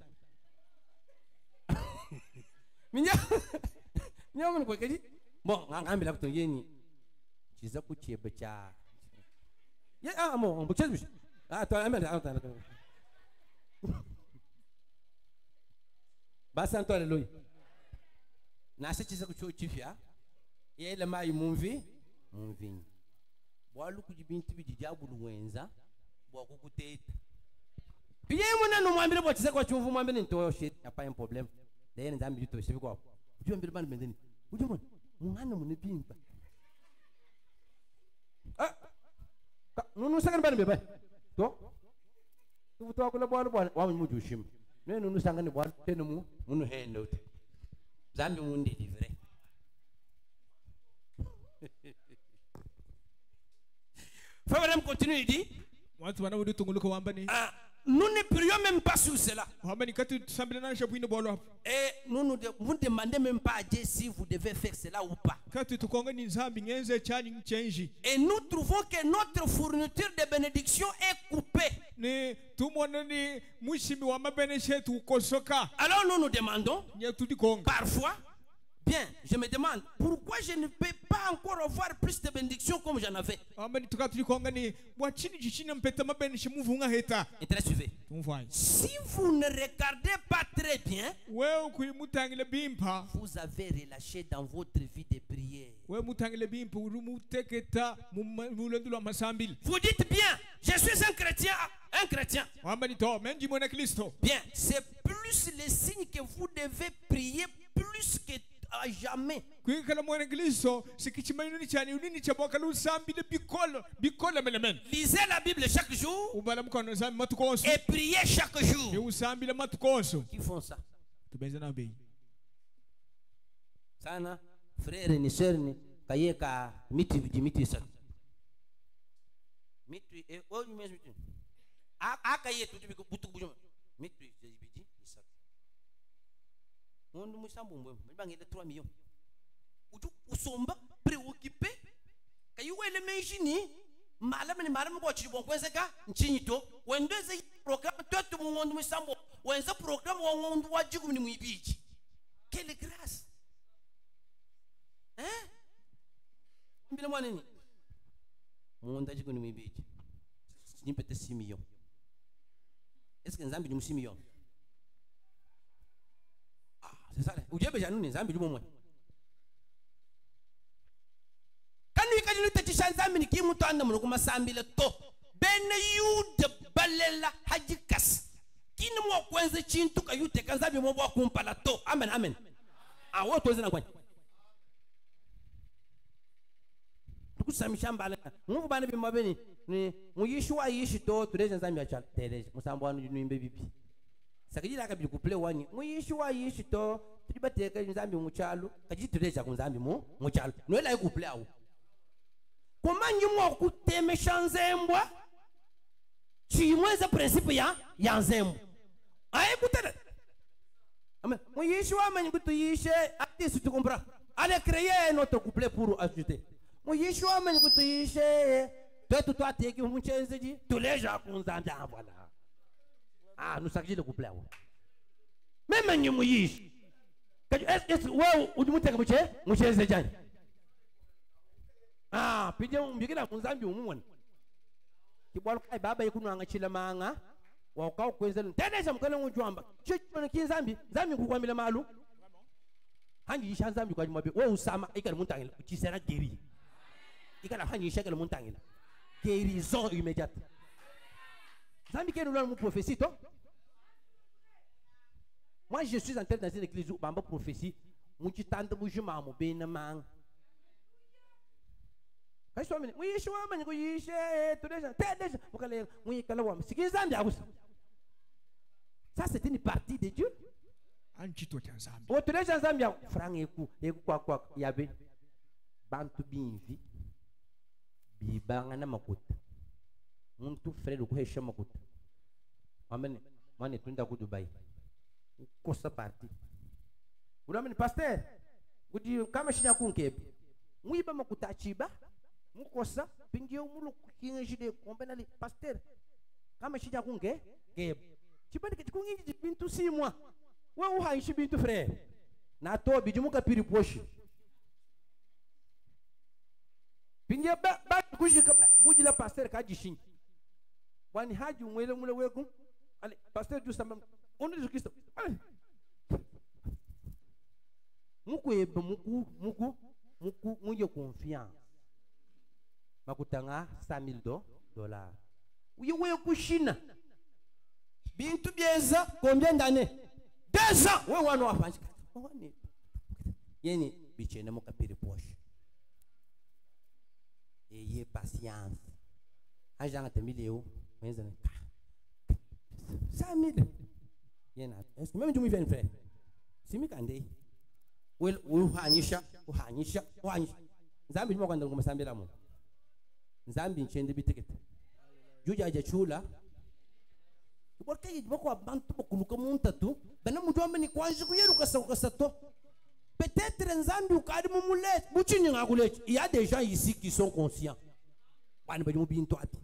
Binyamu kwa kaji. Bon, ngambi la kutu yeni. Chiza kucheba cha. Ya amo, mbuchezu. Ah, toi amende attends. Basa Antoine Loyi. Na chiza kuchifia. Yele mai mumvi. Bwalu kujibintu bijijabulu wenza. Bwa kukuteta. Piye mwana no mwambile bwa chiza kwa chumvu mwambile ntoyo shit. Yapa un problème. D'ailleurs nzambi to shibi kwa. Uju mbile bana bendeni. Uju mwana mwana munepimpa. Ah. Nunu sangani bana beba. To? Tu to akula bwalu wa mujushim. Nunu sangani bwalu tenu munu hendo. Zambi mundi livre. Frère, continue, il dit. Nous ne prions même pas sur cela. Et nous vous ne demandez même pas à Dieu si vous devez faire cela ou pas. Et nous trouvons que notre fourniture de bénédiction est coupée. Alors nous nous demandons, parfois, bien, je me demande pourquoi je ne peux pas encore avoir plus de bénédictions comme j'en avais. Et très suivi. Si vous ne regardez pas très bien, vous avez relâché dans votre vie de prière. Vous dites bien, je suis un chrétien. Bien, c'est plus les signes que vous devez prier plus que à jamais. Lisez la Bible chaque jour et priez chaque jour. Qui font ça? Sana frère ni sœur ni kayeka miti sa. Miti e o ni mesmo. Akaye tudo butu bujo. Miti jibidi isa. Mundo musambo mbwe mbangile 3 millions. Uju usomba préoccupé kayuwele menjini malam ko chibon kwezeka nchinito wendeze program toto mungondo musambo wenza program wa ngondo wajigu ni mwibiji. Quelle grâce. Hein? Mbile mwanini? Mungondo wajigu ni mwibiji. Ni peut-être 6 millions. Est-ce que nzambi ni 6 millions? C'est ça. Ujebe janu ni zambi lumwe. Kanu ikadi lutetisha zambi ni kimu to anda muno kuma sambile to. Bene yude balela hajikas. Kini mwa kwenze chintu ka yute kanzambi mwa kumpala to. Amen. Ah wo to zina kwani. Tukusamisha mbala. Mungu bana bimabeni ni muyishwa yishi to tuleje zambi acha teleje. Musambo anu nimbe bibi. Sakijira kabili kuple wani muyishwa yishito tulibateka nzambi muchalo kajituleja kunzambi muchalo noela ikuple awu komanyi mwa kutemesha nzembwa chimweza principe ya nzembo aye kutele amen muyishwa amanyi kutuyishe artiste tu comprends allez créer notre couplet pour ajouter muyishwa amanyi kutuyishe twetu twateki muchenzeji tuleja kunzambi voilà. Ah, nous savons le couplet. Même un yumuyish. Est-ce wewe ujimuteka mucheze jani? Pije mbikira kunzambi umumwana. Kibwalo kai baba yikunwanga chilamanga. Wakao kwenzela tendesha mkana mujwamba. Chikona kinzambi, zambi kukwamila malu. Hanji ishanzambi kwa jumbe. Wewe usama ikala muntangila ukisera geri. Ikala hanji ishakala muntangila. Guérison immédiate. Zambi ke nous prophétie toi? Moi je suis entré dans une église où bamba prophétie, muti tante bujuma mo benamang. Kaiswa mini, oui shwa mani ko yishe to déjà, déjà, mukale, oui kala wam. Siki zambi abus. Ça c'est une partie de Dieu. Anchito cha zambi. O to déjà zambi franc eku kwa yabe. Bantu binvi. Bibanga na makuta. Muntu frère kuhesha makuta. Amen. Mane tunda ku Dubai. Kosa parti. Ulameni pasteur. Gudi kama shinya kunkebi. Muiba makuta chiba. Mukosa pingiyo mulu kinjide kombenali pasteur. Kama shinya kunke kebe. Chibani kikungi bintu simwa. Wa uhaishi bintu frère. Na to bijimuka piri poshi. Pingia ba kujika bujila pasteur kajishin. Wani haji umwele mule weku. Ale pasteur du samba. On est Christ. Muku ebe muku muje confiance. Makutanga $100,000. Uye kushina. Bintu bieza combien d'années? 2 ans. Wewe wana wafanya. Yeni bichene mukapiri poche. Ayez patience. Agent te milio, mais 5 000. Est-ce que même tu me viens faire? Si mi kande. Uhanyisha. Nzambi mwa ngomsambela mo. Nzambi nchende bitikete. Juja aje chula. Bokai boko abantu bokuluka muntatu, bana mutu amani kwanji kuyeruka sato. Peut-être Nzambi ukadi mumulete, buchinyi ngakulete. Il y a des gens ici qui sont conscients. Bana badi mubintu ati.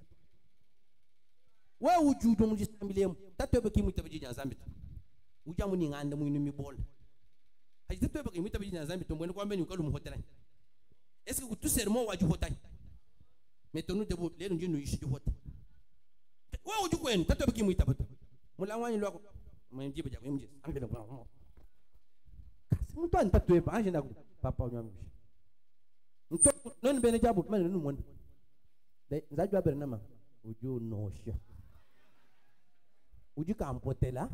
Wa ujudo mujistambilemu, tatwebe kimutabeji Nzambi. Uja muni nganda mu inumi bol. Haji tatwebe kimutabeji Nzambi tombone kwambe ni ukalu muhotela. Est-ce que tout serment waju hotani? Mettons-nous debout, les nous nous ici du hot. Wa uju kwen, tatwebe kimutabeji. Mulangwani lwako, mwenji baja mwenji, ambele kwa. Mtu anatatuepa anje na papa unyambishi. Mtu nani bene jabu mani nunu mwani. Nzajua bere nama uju nosha. Uju kampotela.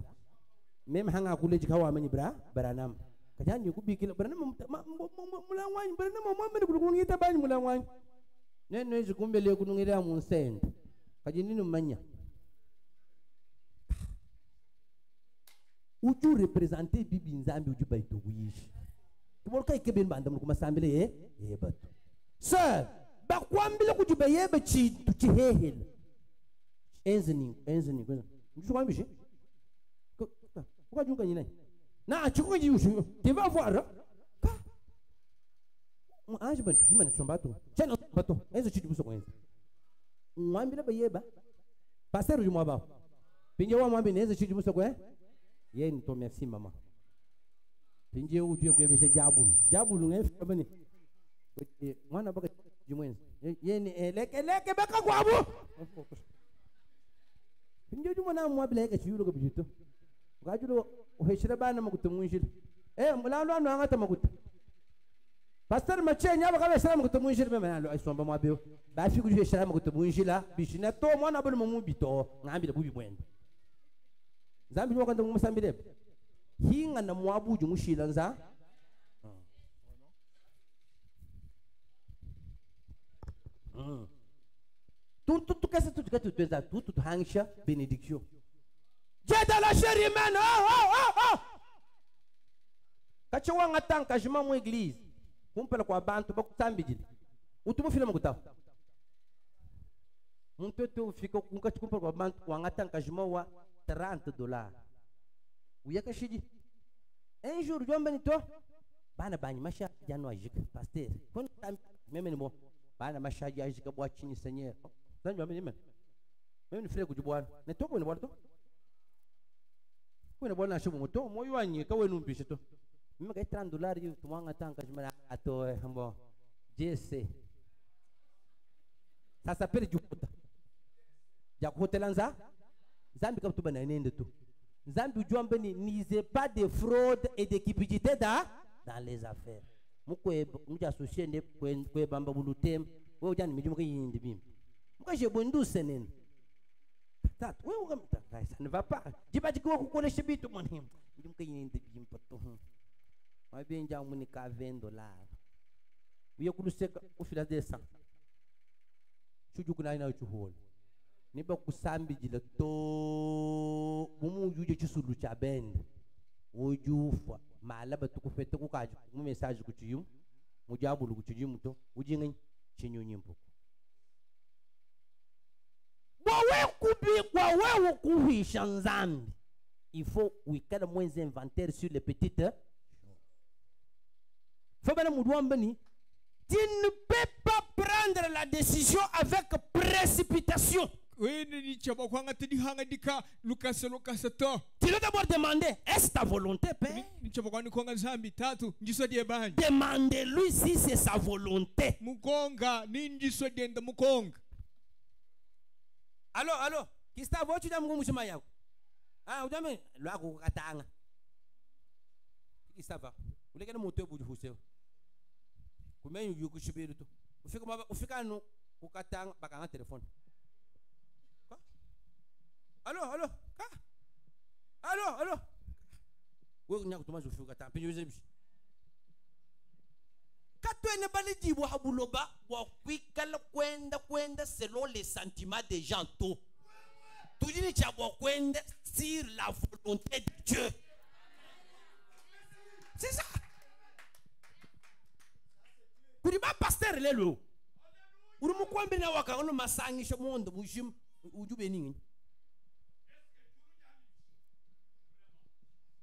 Meme hanga kuleji kawa ameni bra nama. Kajanyi kubikila bra nama mulangwanyi bra nama mwamene kulukungita bani mulangwanyi. Nene hizi kumbele kunungirea munsende. Kajinini mmanya. Uju représenter bibi Nzambi uju baito wish. Kubolka ikebe mbanda mukuma sambele batu. Sir, bakwambile kujuba yebe chi tuchihehel. Enzeni. Njukwambishi. Ukajunga nyina. Na chikuji ushu. Tu vas voir. Ange bantu, imana chombato. Chana bato. Enzo chi buso kwenza. Mwambile bayeba. Pasteur uju mwaba. Pinje wa mwambi enzo chi buso kwenza. Ye nto merci mama. Pinje ujue kwebeshe jabulu ngefe bani. Mwana baka jimwenzi. Ye ni leke baka kwabu. Pinje jumana mwabile ka chiyulo ka bijito. Gajulo uheshira bana makuta munjile. Mulalo anu angata makuta. Pastor machenya baka besera makuta munjile mema nalo aisomba mwabeo. Bafi kujeshira makuta munjila bishina to mwana bali mumubito ngambile bubi mwenda. Nzambi mwaka ndo musambile. Hinga na mwabuju mushila nza. Tout kasa tout hangsha bénédiction. Jeda la chérie man. Kacho wanga tanka jima mu église. Kumpela kwa bantu bakutambi. Utumu fila makutafu. Mtoto ufika kumpela kwa bantu wanga tanka jima wa $30. Uyaka shidi. Un jour, je vais to bana bani masha jano ajik pasteur. Kon même ni mo bana masha ajik bo chini seigneur. Dan yo même même frère ku jubwan. Ne to ko ne warto. Ko ne bona shubu moto mo ywanyi ka wenu mbishi to. mimi ka $30 yu tumanga tanka jumana ato bon JC ça s'appelle jukuta jakuta lanza zambi ka tuba na nende tu zambi ujua ni n'isez pas de fraude et de cupidité dans les affaires mukwe muja associé ne kwe bamba bulutem we ujani mijumu ka yindi bim muka je bondu senen tat we ukamta ça ne va pas jiba jiko ko kole shibitu manhim mijumu ka yindi bim pato ma bien ja muni ka $20 wiye kuluseka ufila de 100 chuju kuna ina chuhol ni ba kusambi jila to bumu juje chusulu cha bend wojufa malaba tukufete ku kaji mu message ku ciyum mu jabulu ku ciyum to ujinga chinyunyimpo kwa wewe kuhisha nzambi il faut wikala mwenze inventaire sur les petites faut bana mudwambani. Tu ne peux pas prendre la décision avec précipitation. Tu dois d'abord demander, est-ce ta volonté, Père? Demandez-lui si c'est sa volonté. Allô, qui sta voiture d'amour musulman yao? Ah, vous avez le agou katanga. Qui ça va? Vous voulez que le moteur bouge vous c'est? Kumenyu yuko shibiru tu. Ufika no ukatanga bakanga telefone. Allô. Allô. Wewe nyako tumaje ufika tampi yuze bishi. Katwene bali jibu habuloba wa kwikala kwenda selon les sentiments des gens to. Tudini cha kwenda sur la volonté de Dieu. C'est ça. Kuriba pasteur lelo urumu kwambe na waka ono masangisha mondo mushim ujube ningi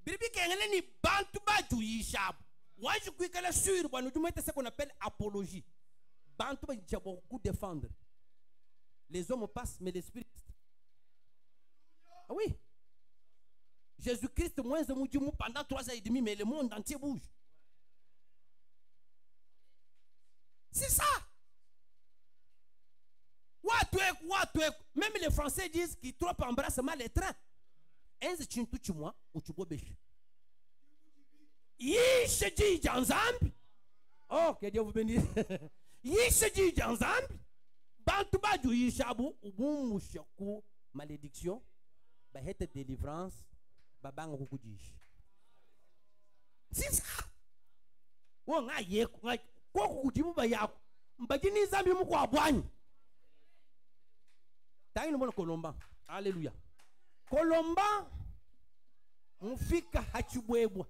biribi kengele ni bantu baju yishab waju kwikala sur banu dumete ce qu'on appelle apologie bantu ba jabo ku défendre les hommes passent mais l'esprit reste. Ah oui, Jésus-Christ moins mujumu pendant 3 ans et demi mais le monde entier bouge. C'est ça. Même les Français disent qu'ils trop embrassent mal les trains. Enze chintu moi ou tu bobesh. Yishe di janzambi. Oh, que Dieu vous bénisse. Yishe di janzambi. Bantu baju yishabu ubumu shaku malédiction. Ba hete délivrance. Babanga kukujish. C'est ça. Oh, nga ye kwa kujibu ba yako mbagini zambi mu kwa bwanyi tangi mbona kolomba haleluya kolomba mufika hachibwebwa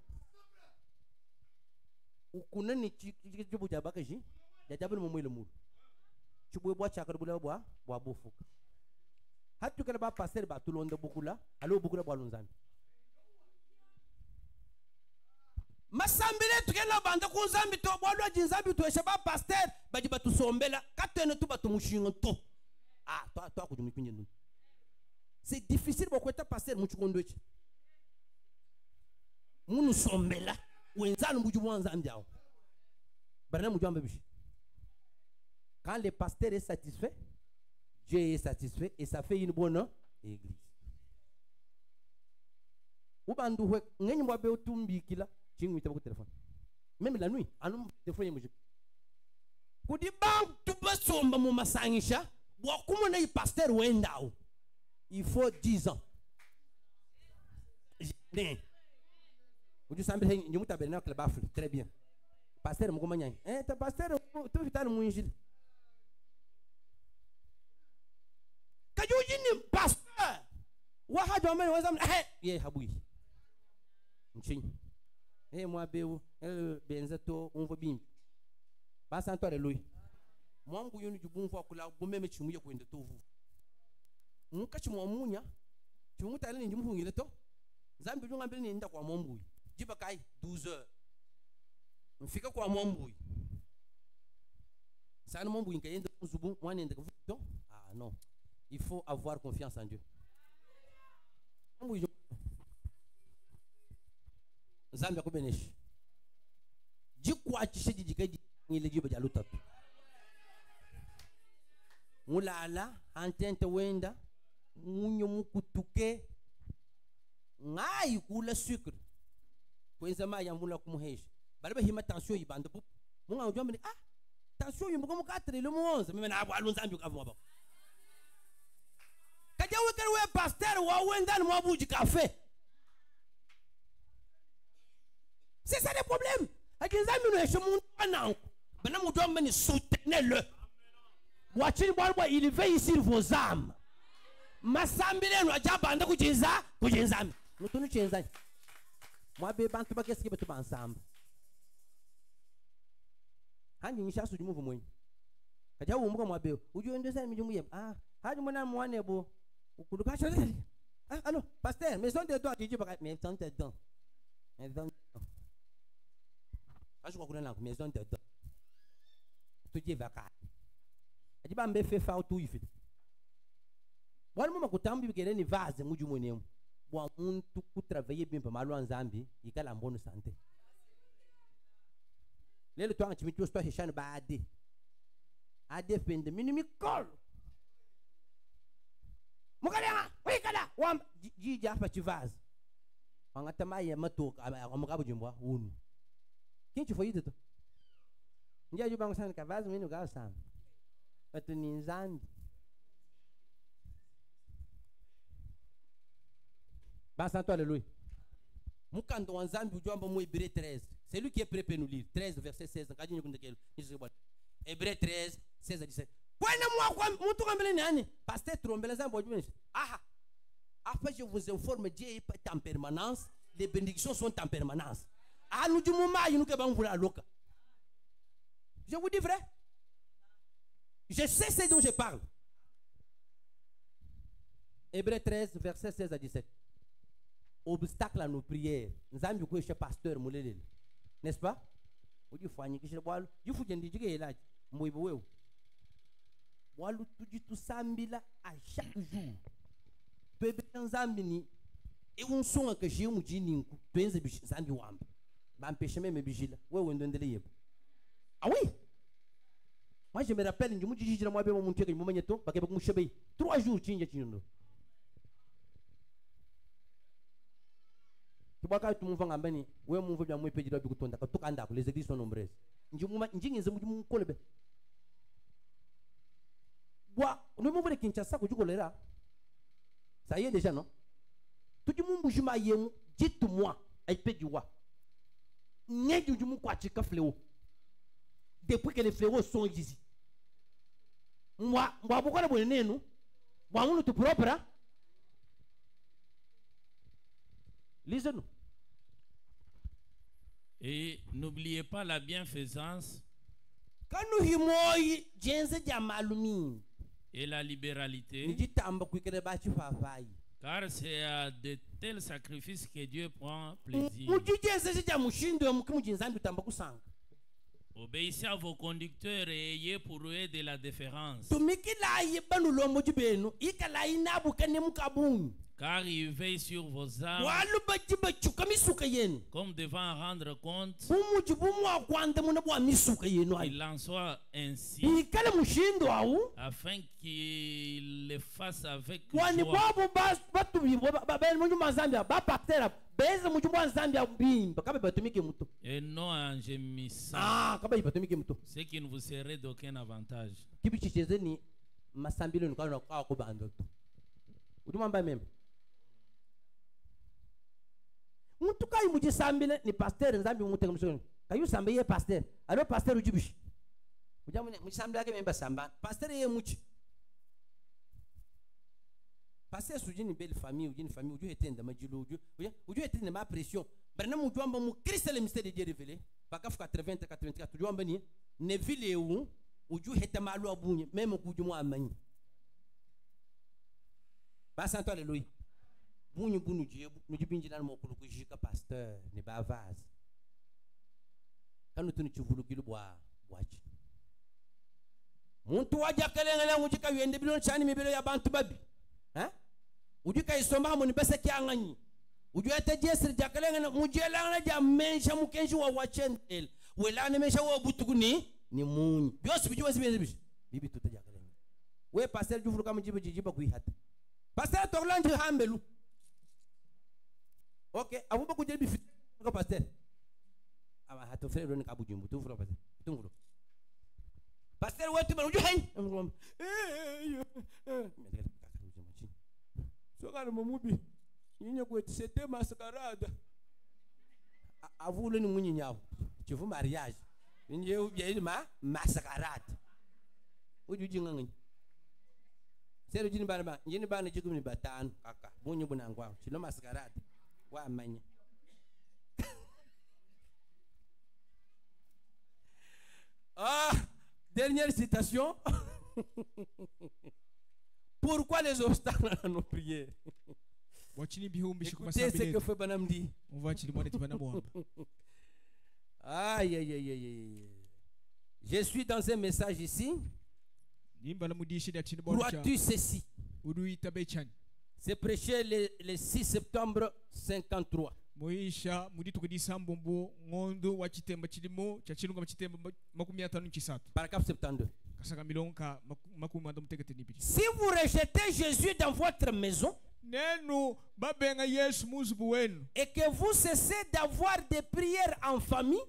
ukuna ni chibu jabakaji jajabu mu mwile mu chibwebwa chakarbula bwa bofuka hatu kala ba passer ba tulonde bukula alo bukula bwa lunzambi masambile tukela banda ku nzambi to bwalwa jinzambi to shaba pasteur baji batusombela katene tu batumushinga to to akujumipinye ndu c'est difficile bokweta pasteur muchukondo echi munu sombela wenzanu muju mwanzambi yao barana muju ambe bishi quand le pasteur est satisfait Dieu est satisfait et ça fait une bonne église ubandu hwe ngenyi mwabe utumbikila chingu itabu téléphone même la nuit anum téléphone yemuju kudi bantu basomba mu masangisha bwakumo na pasteur wendao il faut 10 ans uju sambe nyimu tabere na club afri très bien pasteur mukoma nyanya ta pasteur tu vitani mu injili kajuji ni pasteur wa hajo mane wazam ye habui nchin moi beu benzato on va bim ba santo lui moi ngu yunu jubun fo kula bu meme chimu ye ko inde tovu mu kachi mo munya chimu tale ni jimu ngile to zambi junga mbele ni nda kwa mombu jiba kai 12 heures mfika kwa mombu sana mombu ngayende kuzubu mwana ndeka to non il faut avoir confiance en Dieu zambi akubeneshi kwa chisiji jikaji ngile jiba jaluta mulala antente wenda munyo mukutuke ngai kula sucre kwenza maya mula kumuhesha baliba hima tension yibanda pup munga ujombe ni tension yimbo mu 4 le mu 11 mimi na abo alunzambi ukavuma bako kaja wekere we pasteur wa wenda mu abuji café. C'est ça le problème. Akinzambi no esho muntu ananko bana mu ujombe ni soutenez-le. Wachini bwa il veille sur vos âmes. Masambile no ajabanda kujinzambi. Mutunu chenzani. Mwabe bantu bakesibe tu bansamba. Hangi nishasu jumuvu mwenye. Kaja umuka mwabe. Ujo ndesa mijumu yem. Haji mwana mwane bo. Ukuduka chale. Allô, pasteur, maison de dents, DJ baka maison de dents. Maison de dents. Ajo kwa kuna maison de dents. Tuje vaka. Ajiba mbe fe fa tu ifi. Wali mama kutambi bikele ni vaze muju mwenemu. Bwa muntu ku travailler bien pa malo nzambi ikala mbono santé. Lelo twanga chimitu sto heshana ba ade fende minimi call. Mukala wikala wam jija pa chivaze. Wangata maye matoka amukabo jimbwa unu. Kinchi fo yito. Ndia juba ngosana ka vaze minu ga sana. Atu ni nzambi. Basanto alléluia. Mukando wa nzambi ujomba mu Hébreu 13. C'est lui qui est prêt pour nous lire. 13 verset 16. Kadinyo kundekelo. Hébreu 13 16 à 17. Bwana mwa mtu kambele nani? Pasteur trombela zambo ujumbe. Après je vous informe Dieu est en permanence, les bénédictions sont en permanence. Nous du moment nous que ban vula loka. Je vous dis vrai. Je sais ce dont je parle. Hébreu 13 verset 16 à 17. Obstacle à nos prières. Nzambi ko chez pasteur mulelele. N'est-ce pas? Odi fanyi kishira bwalu. Jifu jendi jige elaji. Mwibo wewe. Bwalu tuji tusambila à chaque jour. Bebe nzambi ni e unsonga ke je mujini nku. Twenze bishi nzambi wamba. Ba mpeshe meme bijila. Wewe ndondele yebo. Ah oui. Moi je me rappelle njumu jijira mwabe mo muntu ke mumanye to bakebe kumushebe. 3 jours chinje chindo. Kibaka tumuva ngambani we mumva bya mwepeji do bikutonda ka tukanda ku les églises sont nombreuses njinginze mu kolebe bwa no mumva Kinshasa ku jukolera ça y est déjà non tuji mumbu juma yemu dites-moi ay peji wa ngeju jumu kwa chika fléau depuis que les fléaux sont ici moi boko na bonenu moi munu tu propre. Lisez-nous. Et n'oubliez pas la bienfaisance et la libéralité, car c'est à de tels sacrifices que Dieu prend plaisir. Obéissez à vos conducteurs et ayez pour eux de la déférence, car ils veillent sur vos âmes comme devant rendre compte. Il en soit ainsi, afin qu'ils le fassent avec joie et non en gémissant, ce qui ne vous serait d'aucun avantage. Mutukai muji sambile ni pasteur nzambi muteka msoni. Kayu sambe ye pasteur. Alo pasteur ujibishi. Mujamu ni sambe yake memba samba. Pasteur ye muchi. Pasteur sujini belle famille, ujini famille, uju etenda majilo uju etenda ma pression. Barna muju amba mu Christ le mystère de Dieu révélé. Pakaf 80 84 uju amba ni ne vile uju heta malu abunye même kuju mu amanyi. Basanto alléluia. Bunyu bunu jebu nujibinji nan mo kuluku jika pasteur ne ba vase kanu tunu chuvulu kilu bwa bwachi muntu waja kelengele ngujika yende bilon chani mibilo ya bantu babi ujika isomba mo ni bese kyanganyi uju ete jesri jakelengele mujela na ja mensha mukenji wa wachendel wela ne mesha wo butuku ni munyi byose bijwa sibe bibi tutajakala we pasteur jufuru kama jiba kuihata pasteur toklanje hambelu okay abuba kujebi fit ko pasteur aba hato frère ni kabujumbu tu fura pasteur tungulu pasteur wetu ba uju hen so kana mamubi nyinya kweti c'était mascarade avule ni munyi nyawo chifu mariage nje ubye ma mascarade uju jinganganyi sero jini bana njini bana jikumi batano kaka munyi bunangwa chino mascarade wa amanya dernière citation. Pourquoi les obstacles dans nos prières? Écoutez ce que fait Banam dit. Aïe, aïe, aïe, aïe. Je suis dans un message ici. Crois-tu ceci? C'est prêché le 6 septembre 53. Paragraphe 72. Si vous rejetez Jésus dans votre maison et que vous cessez d'avoir des prières en famille,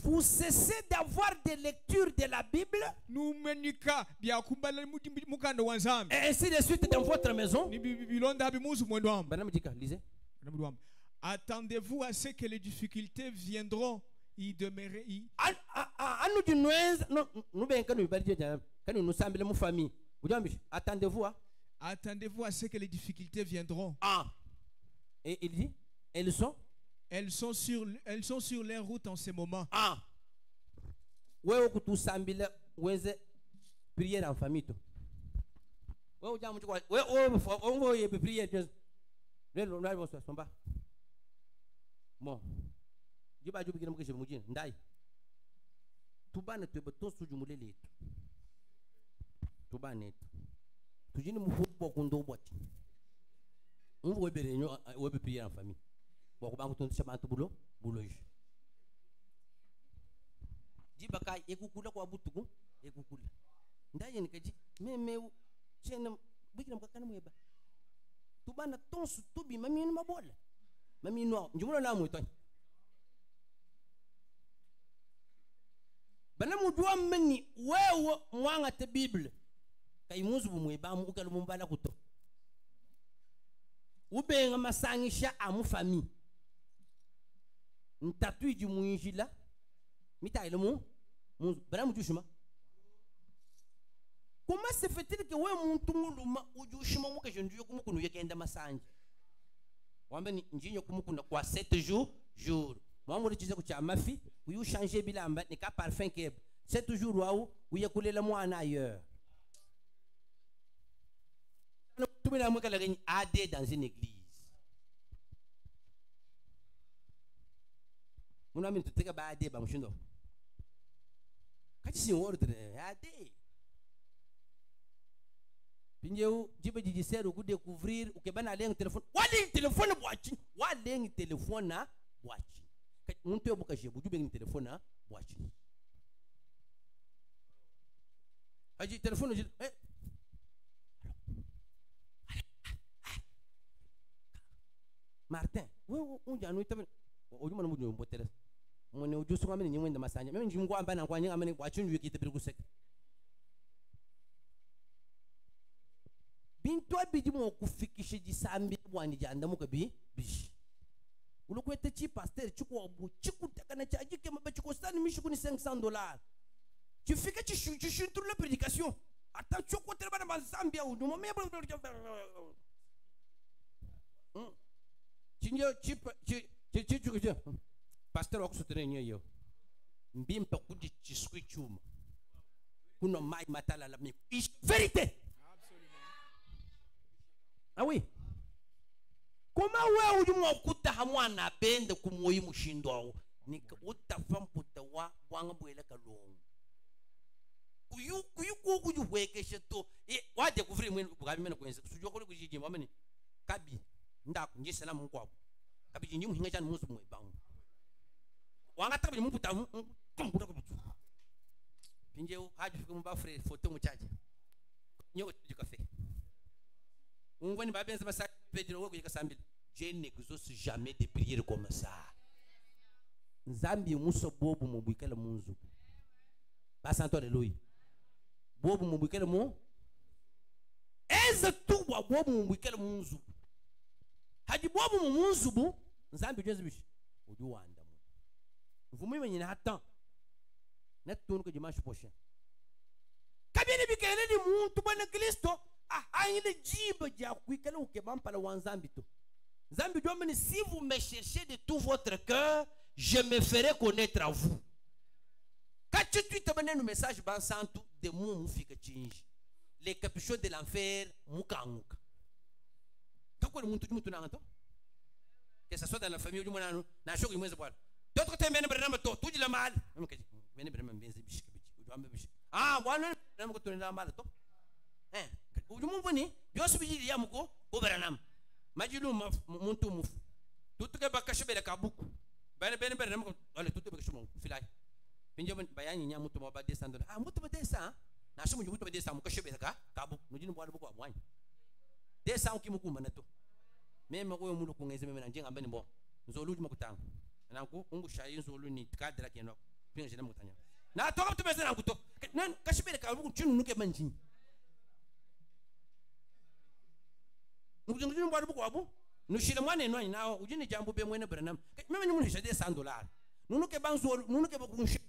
vous cessez d'avoir des lectures de la Bible, et ainsi de suite dans votre maison, lisez. Attendez-vous à ce que les difficultés viendront y demeurer. Attendez-vous à ce que les difficultés viendront. Et il dit, elles sont sur leur route en ce moment. Prière en famille. Bon, je vais vous dire que je vais dire, ndai. Tubane tuba to sujumule letu. Tubane. Tujini mufuko kundo boti. Unvo webere nyo webe prière en famille. Bon, ba kutonda shabantu bulo buloje. Jibaka ekukula kwa butuku ekukula. Ndai nikaji meme chena bikira mkakana mweba. Tubana tonsu tubi mami ni mabola. Mami no njumulo na mwitoni. Bana mujua meni wewe mwanga te Bible. Kai muzu bumweba mu ukalumbala kuto. Ubenga masangisha amu famille. Ntatui du muinjila. Mitaile mu bana mujushima. Comment se fait-il que wewe muntu muluma ujushima muke jenduyo kumukunu yekenda masanje? Wambeni njinyo kumukunda kwa 7 jours. Mwamuri chize kucha mafi, uyu changer bilamba ni ka parfum keb. 7 jours waou uye kulela mwana ailleurs. Tu mena mweka la AD dans une église. Muna mimi tuteka ba AD ba mshindo. Kati si ordre AD. Pinjeu jibe jijiseru ku découvrir ou ke bana leng téléphone. Wali téléphone boachi. Wali téléphone na boachi. Muntu yobuka jebu jube ngi téléphone na boachi. Aji téléphone je Martin, on janu tabe. Oju mana mujo mbotere. Mone oju sunga mene nyimwenda masanya. Meme njimgo amba na kwanya amene boachi nyu yekite biru kusek. Bintoa bidi mo kufikisha jisambi bwani janda muka bishi. Ulokwete chi pasteur chiko obu chiku takana chaji ke mabachi kostani mishiku ni $500. Tu fais que tu chantes la prédication. Attends, tu côté bana mazambia ou no me pasteur okusotenye yo. Mbimpa kudi chiswi chuma. Kuno mai matala la mi. Vérité. Ah oui. Comment wewe ujumu ukuta hamwana bende kumuyi mushindo ni utafa mputa wanga bwele kalongo kuyu kuju wekeshe to wa découvrir mwen bugabi mena kwenze sujwa kole kujijimba meni kabi ndaku njisela munkwabo kabiji nyimu hinga jan musu mwe bang wanga tabi mu puta kumbuda ko butu pinje haju fiku mu ba frère photo mu charge nyogo tu café ngoni ba benza masa pedro wo kuyika sambil je n'exauce jamais de prières comme ça nzambi muso bobu mu bwikala munzu ba santo haleluya bobu mu bwikala mu eza tu wa bobu mu bwikala munzu haji bobu mu munzu bu nzambi jozi bishi uju wanda mu mvumu yenyina hatan na tunu ko dimanche prochain kabene bikele ni muntu bwana Kristo ahayile jiba ja kwikala ukebampala wa nzambi to nzambi do meni si vous me cherchez de tout votre cœur je me ferai connaître à vous quand tu tweets un message ban santu de mu fika chinji les capuchons de l'enfer mukanguka kako muntu na ngato que ça soit dans la famille du monano na shoko imweze bwana d'autres tembe ne brema to tuji la mal mkaji mene brema mbenzi bishika bichi udwambe bishika bwana brema ko tunela mal to ujumu boni yosu biji ya muko oberanam majilu muntu mufu tutuke bakashebele kabuku bene brema ko ale tutuke bakashumo filai pinje bayani nya mutu maba descendre mutu badesa na shumu mutu badesa mukashebele ka kabu nujini bwana buko abwanya desa ukimukuma nato meme ko yomuntu kungeze meme nanje ngambe nimbo nzoluji makutanga nanku ungushayi nzolu ni kadra keno pinje na mutanya na toka mtumeze nanku to nan kashibele ka buku chinu nuke manjini nujini bwana buko abu nushile mwane no nawo ujini jambo be mwene branam meme ni munisha de $100 nunuke banzolu nunuke bakunshi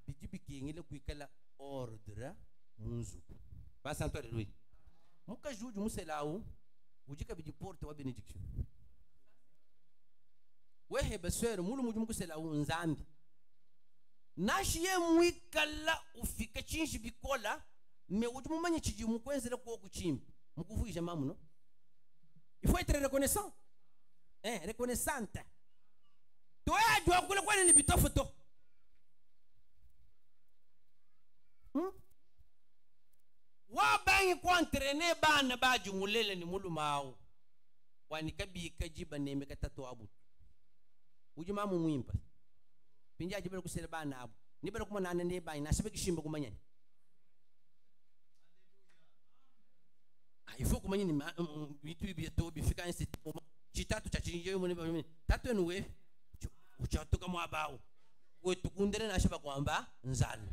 bijibi kingile kuikala ordre munzu basanto de lui muka juju muselawu ujika biji porte wa benediction wehe beswero mulu muju muselawu nzambi nashiye muikala ufika chinji bikola me uju mumanye chiji mukwenzera ko kuchimba mukuvuje mamu no il faut être reconnaissant reconnaissante to ajwa kule kwa ni bitofoto wa bangi kwa entraîner bana baji ngulele ni mulumao wani kabi kajiba neme katatu abu ujuma mu mwimba pinja jibele kusele bana abu ni bele kuma nane ne bani na sabe kishimba kumanya il faut kumanya ni bitu bieto bifika insi chitatu cha chinje yo mune tatu enwe uchatoka mu abao wetu kundere na shaba kwamba nzali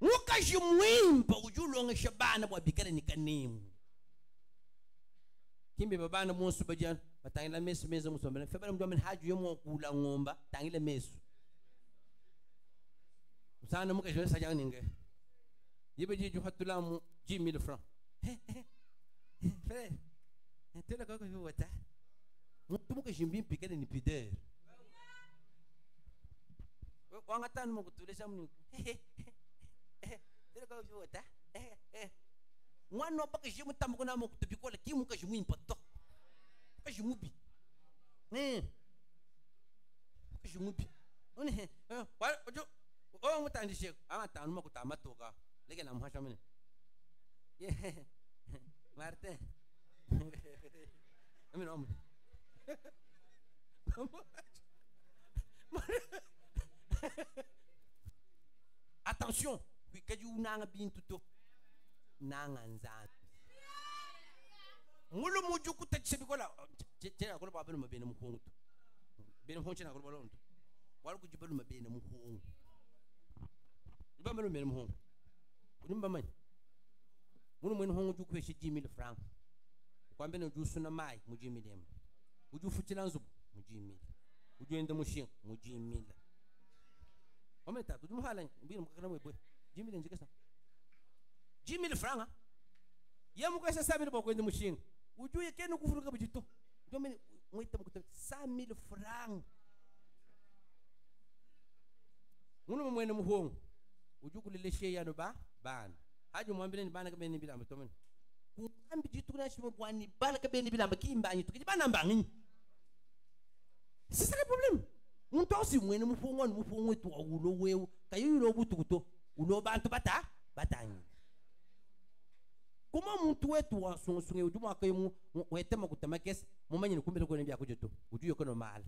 mukaji mwimba ujulonga shabana bwa bikare nikanimu kimbe babana monsu bajan batangila mesu meza musombele febele mjombe haju yomo kula ngomba tangile mesu usana mukaji wesa janinge yibe jiju hatulamu 10,000 francs frère tena kako wata mukaji mbimpi kale ni pidere wanga tanu mukutulesha mni tena kako wata ngwano baka jimu tamu na mo kutubikola kimu ka jimu impato ka jimu bi ka jimu bi one wa ojo o mutandi she ama tanu mo kutama toka leke na mhasha mene Martin ami no attention wi kaju nanga bintuto nanga nzatu mulu muju kutachibikola tena kola babenu mabene mukhungu bene mukhungu na kola balonto wali kujibalu mabene mukhungu ibambalo mabene mukhungu unimba manje mulu mwene mukhungu jukweshe 10,000 francs kwambene ujusuna mai mu 10,000 ujufutila nzubu mu 10,000 ujuende mushinga mu 10,000 ometa tudumhala mbili mukakana mwebwe 10,000 njikesa 10,000 francs yamu kwa 5,000 bakwende mushinga ujuye kenu kufuruka bujito ndomene mwita mukuta 5,000 francs muno mwene muhongo ujukuleleshe yano bana hajo mwambile ni bana kabeni bila mtomene kuambi jitu na shimo bwani bana kabeni bila mbakimbanyi tukiji bana mbangi c'est ça le problème muntu osi mwene muhongo ni muhongo wetu ulo wewe kayo ulo butukuto ulo bantu batanyi Comment mon toi toi son songe du moi que mu wete makutama kes mu manyine kumbele ko nembia ko joto uju ko no mal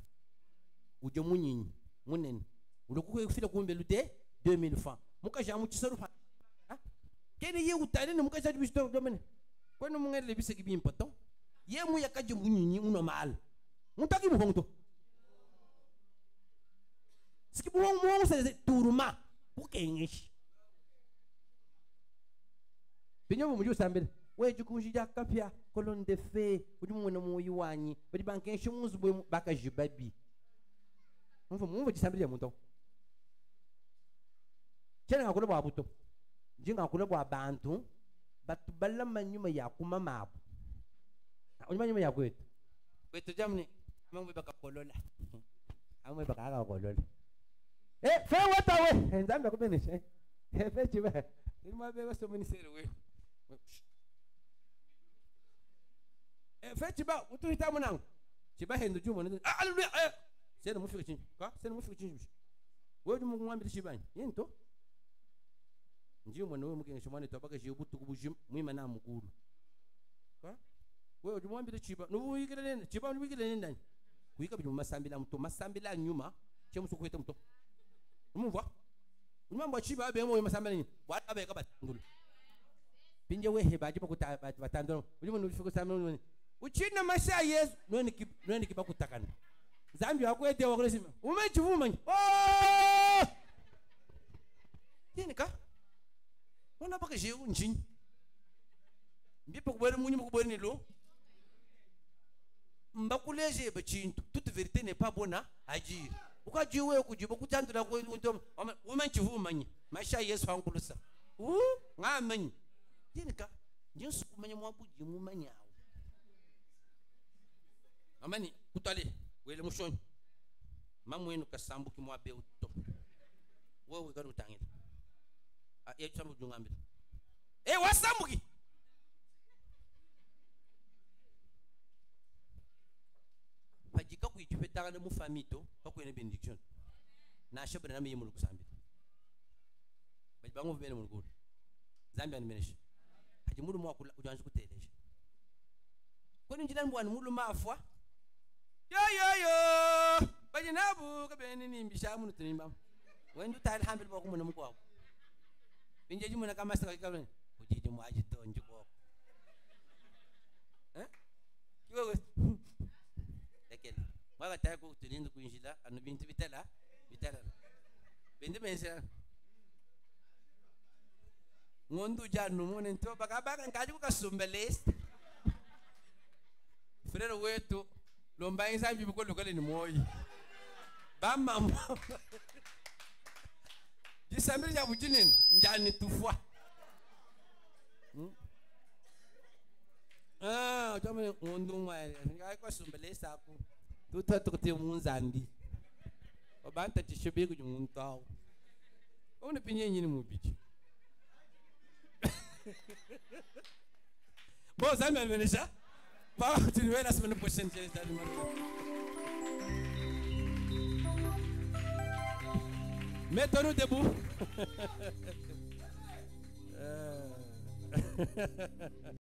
ujo munyin munen ulokuko fila kumbele de 2000 francs muka jamu tsisaru fa kene ye utane ne muka jaju bisto domene ko no ngere le biseki bi important ye mu yakaje munyin uno mal mutaki mu honto ski bu mo se turuma ukengish Pinyo mu jusambele we jukunjija kapya kolon de fe uju mu na mu yiwanyi badi banken shumuz bo baka jibabi mu jisambele mu to chena ngakule bwa buto jinga ngakule bwa bantu batu balla manyuma ya kuma mabu unyuma nyuma ya kwetu jamni amwe baka kolola amwe baka aga kolola fe wata we nzambe kubenishe fe chiba ilma beba so mini sere we fe chiba utu hitamu nang chiba hendo jumo ne haleluya sere mu fikichin ka sere mu fikichin we jumo ngwambi chiba yento njimo no mugenga shomane tobaka je butu kubujim mwima na mukuru ka we jumo ngwambi chiba no uyikire ne chiba no uyikire ne ndani kuyika bimu masambila mto masambila nyuma chemuso kweta mto umva umamba chiba be mo masambila ni wata be ka batungulu pinje we he baji bakuta batandoro ujumo no fiko samno uchina masha yesu noni kibakutakana zambi akwete wakulesima umechivuma oh yini ka ona baka je unjin mbipo kubere munyi kubere ni lo mbakuleje bachintu toute vérité n'est pas bonne à agir ukajiwe kujibo kutandura ko untom umechivuma nyi masha yesu hankulusa ngamenyi yini ka jinsu kumanya mwabuji mumanya amani kutale wele mushon mamwenu kasambuki mwabe utto wewe garu tangina ya sambu jungambe wasambuki pajika ku ikipetanga na mu famito bakwene benediction na shabra na miyemulu kusambi bajibango vele mulukuru zambia ni meneshi haji mulu mwa ujanzu kuteleje kwani njira mbwana mulu mafwa yo bajinabu kabeni ni mbisha munu tinimba wendu tayari hambil bako muna mukwa binjeji muna kama saka kabeni kujiji mwaji tonji ko kiwe ekele mwaga tayi ko tulindu kunjila anu bintu bitala bende mensa ngondu janu mune nto baka ngaji ko kasumbeles frere wetu lomba insambi biko lokale ni moyi bamama disambiri ya bujinin njani tufwa jamani ngondu ngwale ngai ko sumbelesa ku tutatote munzandi obanta tishobe ku jumuntawo ona pinye nyini mubiji bon ça me menesha va continuer la semaine prochaine. Mettons-nous debout.